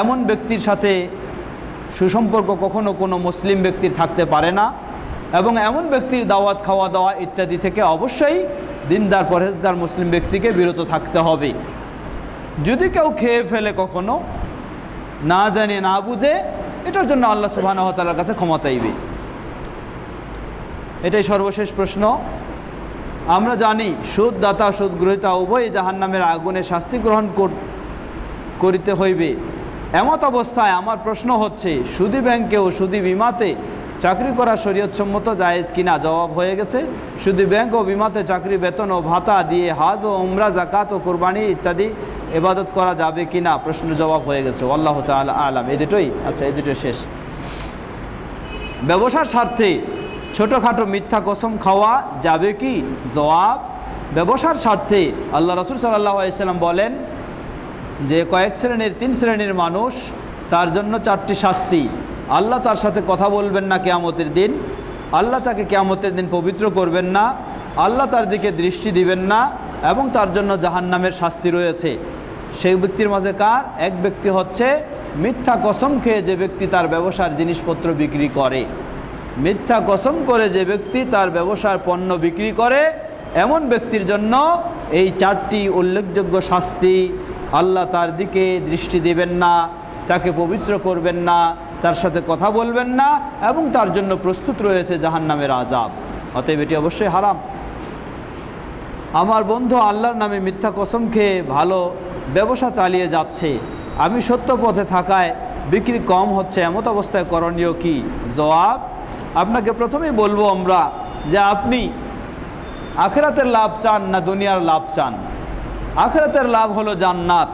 এমন ব্যক্তির সাথে সুসম্পর্ক কখনো কোনো মুসলিম ব্যক্তির থাকতে পারে না। এবং এমন ব্যক্তির দাওয়াত, খাওয়া দাওয়া ইত্যাদি থেকে অবশ্যই দিনদার পরহেজগার মুসলিম ব্যক্তিকে বিরত থাকতে হবে। যদি কেউ খেয়ে ফেলে কখনো না জানে না বুঝে, এটার জন্য আল্লাহ সুবহানাহু ওয়া তাআলার কাছে ক্ষমা চাইবে। এটাই সর্বশেষ প্রশ্ন। আমরা জানি সুদ দাতা সুদ গ্রহীতা উভয় জাহান্নামের আগুনে শাস্তি গ্রহণ করিতে হইবে। এমত অবস্থায় আমার প্রশ্ন হচ্ছে, সুদী ব্যাংকে ও সুদী বিমাতে চাকরি করা শরীয়তসম্মত জায়েজ কিনা? জবাব হয়ে গেছে, সুদী ব্যাংক ও বিমাতে চাকরি, বেতন ও ভাতা দিয়ে হজ ও উমরা, জাকাত ও কুরবানি ইত্যাদি ইবাদত করা যাবে কিনা? প্রশ্নের জবাব হয়ে গেছে। আল্লাহু তাআলা আলাম। এই দুটোই, আচ্ছা এই দুটো শেষ। ব্যবসার স্বার্থে ছোটোখাটো মিথ্যা কসম খাওয়া যাবে কি? জবাব, ব্যবসার স্বার্থে আল্লাহ রাসূল সাল্লাল্লাহু আলাইহি ওয়াসাল্লাম বলেন যে কয়েক শ্রেণীর, 3 শ্রেণীর মানুষ, তার জন্য 4টি শাস্তি। আল্লাহ তার সাথে কথা বলবেন না কিয়ামতের দিন, আল্লাহ তাকে কিয়ামতের দিন পবিত্র করবেন না, আল্লাহ তার দিকে দৃষ্টি দিবেন না, এবং তার জন্য জাহান্নামের শাস্তি রয়েছে। সেই ব্যক্তির মাঝে কার? এক ব্যক্তি হচ্ছে মিথ্যা কসম খেয়ে যে ব্যক্তি তার ব্যবসার জিনিসপত্র বিক্রি করে। মিথ্যা কসম করে যে ব্যক্তি তার ব্যবসার পণ্য বিক্রি করে, এমন ব্যক্তির জন্য এই 4টি উল্লেখযোগ্য শাস্তি। আল্লাহ তার দিকে দৃষ্টি দিবেন না, তাকে পবিত্র করবেন না, তার সাথে কথা বলবেন না, এবং তার জন্য প্রস্তুত রয়েছে জাহান্নামের আযাব। অতএব এটি অবশ্যই হারাম। আমার বন্ধু আল্লাহর নামে মিথ্যা কসম খেয়ে ভালো ব্যবসা চালিয়ে যাচ্ছে, আমি সত্য পথে থাকায় বিক্রি কম হচ্ছে, এমত অবস্থায় করণীয় কি? জবাব, আপনাকে প্রথমেই বলবো আমরা যে আপনি আখিরাতের লাভ চান না দুনিয়ার লাভ চান? আখিরাতের লাভ হলো জান্নাত,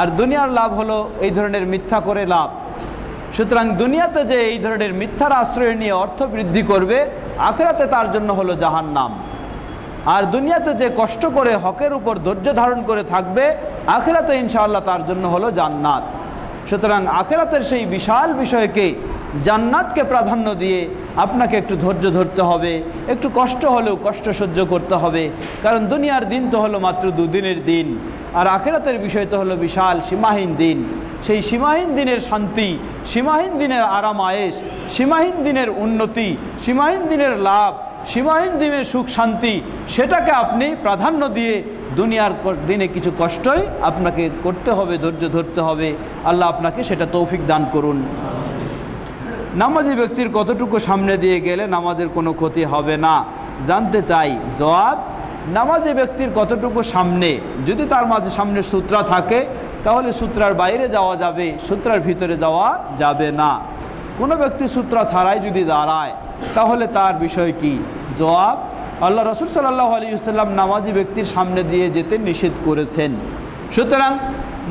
আর দুনিয়ার লাভ হলো এই ধরনের মিথ্যা করে লাভ। সুতরাং দুনিয়াতে যে এই ধরনের মিথ্যার আশ্রয় নিয়ে অর্থ বৃদ্ধি করবে, আখিরাতে তার জন্য হলো জাহান্নাম। আর দুনিয়াতে যে কষ্ট করে হকের উপর ধৈর্য ধারণ করে থাকবে, আখিরাতে ইনশাআল্লাহ তার জন্য হলো জান্নাত। সুতরাং আখিরাতের সেই বিশাল বিষয়কে, জান্নাতকে প্রাধান্য দিয়ে আপনাকে একটু ধৈর্য ধরতে হবে, একটু কষ্ট হলেও কষ্ট সহ্য করতে হবে। কারণ দুনিয়ার দিন তো হলো মাত্র 2 দিনের দিন, আর আখিরাতের বিষয় তো হলো বিশাল সীমাহীন দিন। সেই সীমাহীন দিনের শান্তি, সীমাহীন দিনের আরাম আয়েশ, সীমাহীন দিনের উন্নতি, সীমাহীন দিনের লাভ, সীমাহীন দিনের সুখ শান্তি, সেটাকে আপনি প্রাধান্য দিয়ে দুনিয়ার দিনে কিছু কষ্টই আপনাকে করতে হবে, ধৈর্য ধরতে হবে। আল্লাহ আপনাকে সেটা তৌফিক দান করুন। নামাজি ব্যক্তির কতটুকু সামনে দিয়ে গেলে নামাজের কোনো ক্ষতি হবে না জানতে চাই। জবাব, নামাজি ব্যক্তির কতটুকু সামনে, যদি তার মাঝে সামনে সূত্রা থাকে তাহলে সূত্রার বাইরে যাওয়া যাবে, সূত্রার ভিতরে যাওয়া যাবে না। কোনো ব্যক্তি সূত্রা ছাড়াই যদি দাঁড়ায় তাহলে তার বিষয় কি? জবাব, আল্লাহ রাসূল সাল্লাল্লাহু আলাইহি ওয়াসাল্লাম নামাজি ব্যক্তির সামনে দিয়ে যেতে নিষেধ করেছেন। সুতরাং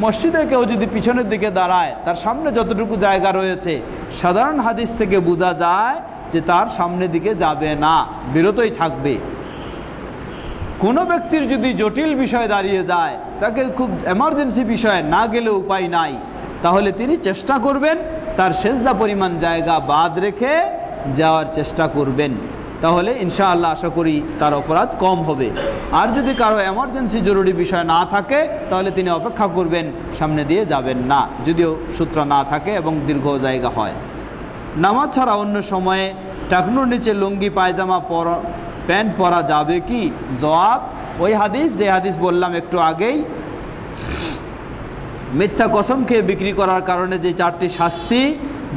মসজিদে কেউ যদি পিছনের দিকে দাঁড়ায়, তার সামনে যতটুকু জায়গা রয়েছে, সাধারণ হাদিস থেকে বোঝা যায় যে তার সামনে দিকে যাবে না, বিরতই থাকবে। কোনো ব্যক্তির যদি জটিল বিষয় দাঁড়িয়ে যায়, তাকে খুব এমার্জেন্সি বিষয়, না গেলে উপায় নাই, তাহলে তিনি চেষ্টা করবেন তার সেজদা পরিমাণ জায়গা বাদ রেখে যাওয়ার চেষ্টা করবেন। তাহলে ইনশাআল্লাহ আশা করি তার অপরাধ কম হবে। আর যদি কারো এমার্জেন্সি জরুরি বিষয় না থাকে তাহলে তিনি অপেক্ষা করবেন, সামনে দিয়ে যাবেন না, যদিও সূত্র না থাকে এবং দীর্ঘ জায়গা হয়। নামাজ ছাড়া অন্য সময়ে টাকনুর নিচে লুঙ্গি পায়জামা প্যান্ট পরা যাবে কি? জবাব, ওই হাদিস, যে হাদিস বললাম একটু আগেই, মিথ্যা কসম খেয়ে বিক্রি করার কারণে যে 4টি শাস্তি,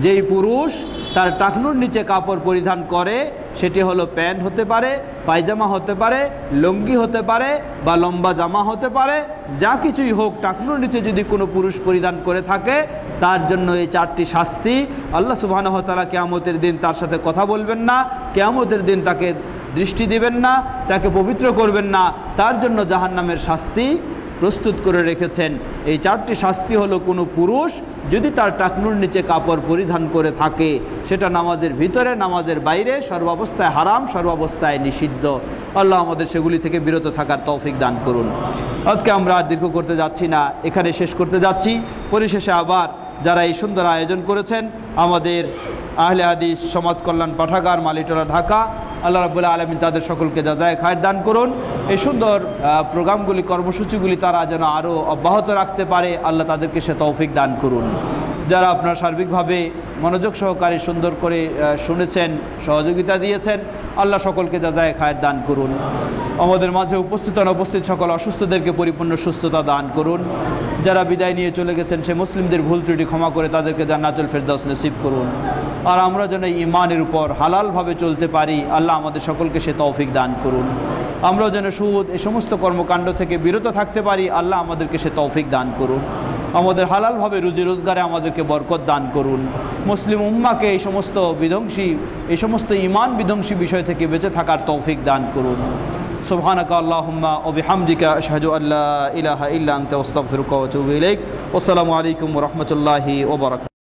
যেই পুরুষ তার টাকনুর নিচে কাপড় পরিধান করে, সেটি হলো প্যান্ট হতে পারে, পায়জামা হতে পারে, লুঙ্গি হতে পারে বা লম্বা জামা হতে পারে, যা কিছুই হোক, টাকনুর নিচে যদি কোনো পুরুষ পরিধান করে থাকে তার জন্য এই 4টি শাস্তি। আল্লাহ সুবহানাহু ওয়া তাআলা কিয়ামতের দিন তার সাথে কথা বলবেন না, কিয়ামতের দিন তাকে দৃষ্টি দিবেন না, তাকে পবিত্র করবেন না, তার জন্য জাহান্নামের শাস্তি প্রস্তুত করে রেখেছেন। এই 4টি শাস্তি হলো, কোনো পুরুষ যদি তার টাকনুর নিচে কাপড় পরিধান করে থাকে, সেটা নামাজের ভিতরে, নামাজের বাইরে, সর্বাবস্থায় হারাম, সর্বাবস্থায় নিষিদ্ধ। আল্লাহ আমাদের সেগুলি থেকে বিরত থাকার তৌফিক দান করুন। আজকে আমরা আর দীর্ঘ করতে যাচ্ছি না, এখানে শেষ করতে যাচ্ছি। পরিশেষে আবার যারা এই সুন্দর আয়োজন করেছেন, আমাদের আহলে হাদিস সমাজ কল্যাণ পাঠাগার, মালিটোলা, ঢাকা, আল্লাহ রাব্বুল আলামিন তাদের সকলকে জাযায়ে খায়র দান করুন। এই সুন্দর প্রোগ্রামগুলি, কর্মসূচিগুলি তারা যেন আরও অব্যাহত রাখতে পারে, আল্লাহ তাদেরকে সে তৌফিক দান করুন। যারা আপনারা সার্বিকভাবে মনোযোগ সহকারে সুন্দর করে শুনেছেন, সহযোগিতা দিয়েছেন, আল্লাহ সকলকে জাযায়ে খায়র দান করুন। আমাদের মাঝে উপস্থিত অনুপস্থিত সকল অসুস্থদেরকে পরিপূর্ণ সুস্থতা দান করুন। যারা বিদায় নিয়ে চলে গেছেন সে মুসলিমদের ভুল ত্রুটি ক্ষমা করে তাদেরকে জান্নাতুল ফেরদাউস নসিব করুন। আর আমরা যেন ঈমানের উপর হালালভাবে চলতে পারি, আল্লাহ আমাদের সকলকে সে তৌফিক দান করুন। আমরা যেন সুদ, এই সমস্ত কর্মকাণ্ড থেকে বিরত থাকতে পারি, আল্লাহ আমাদেরকে সে তৌফিক দান করুন। আমাদের হালালভাবে রুজি রোজগারে আমাদেরকে বরকত দান করুন। মুসলিম উম্মাকে এই সমস্ত বিধ্বংসী, এই সমস্ত ঈমান বিধ্বংসী বিষয় থেকে বেঁচে থাকার তৌফিক দান করুন। সুবহানাকা আল্লাহুম্মা ওয়া বিহামদিকা আশহাদু আল্লা ইলাহা ইল্লা আনতা আস্তাগফিরুকা ওয়া আতুবু ইলাইক। ওয়া আসসালামু আলাইকুম ওয়া রাহমাতুল্লাহি ওয়া বারাকাতুহু।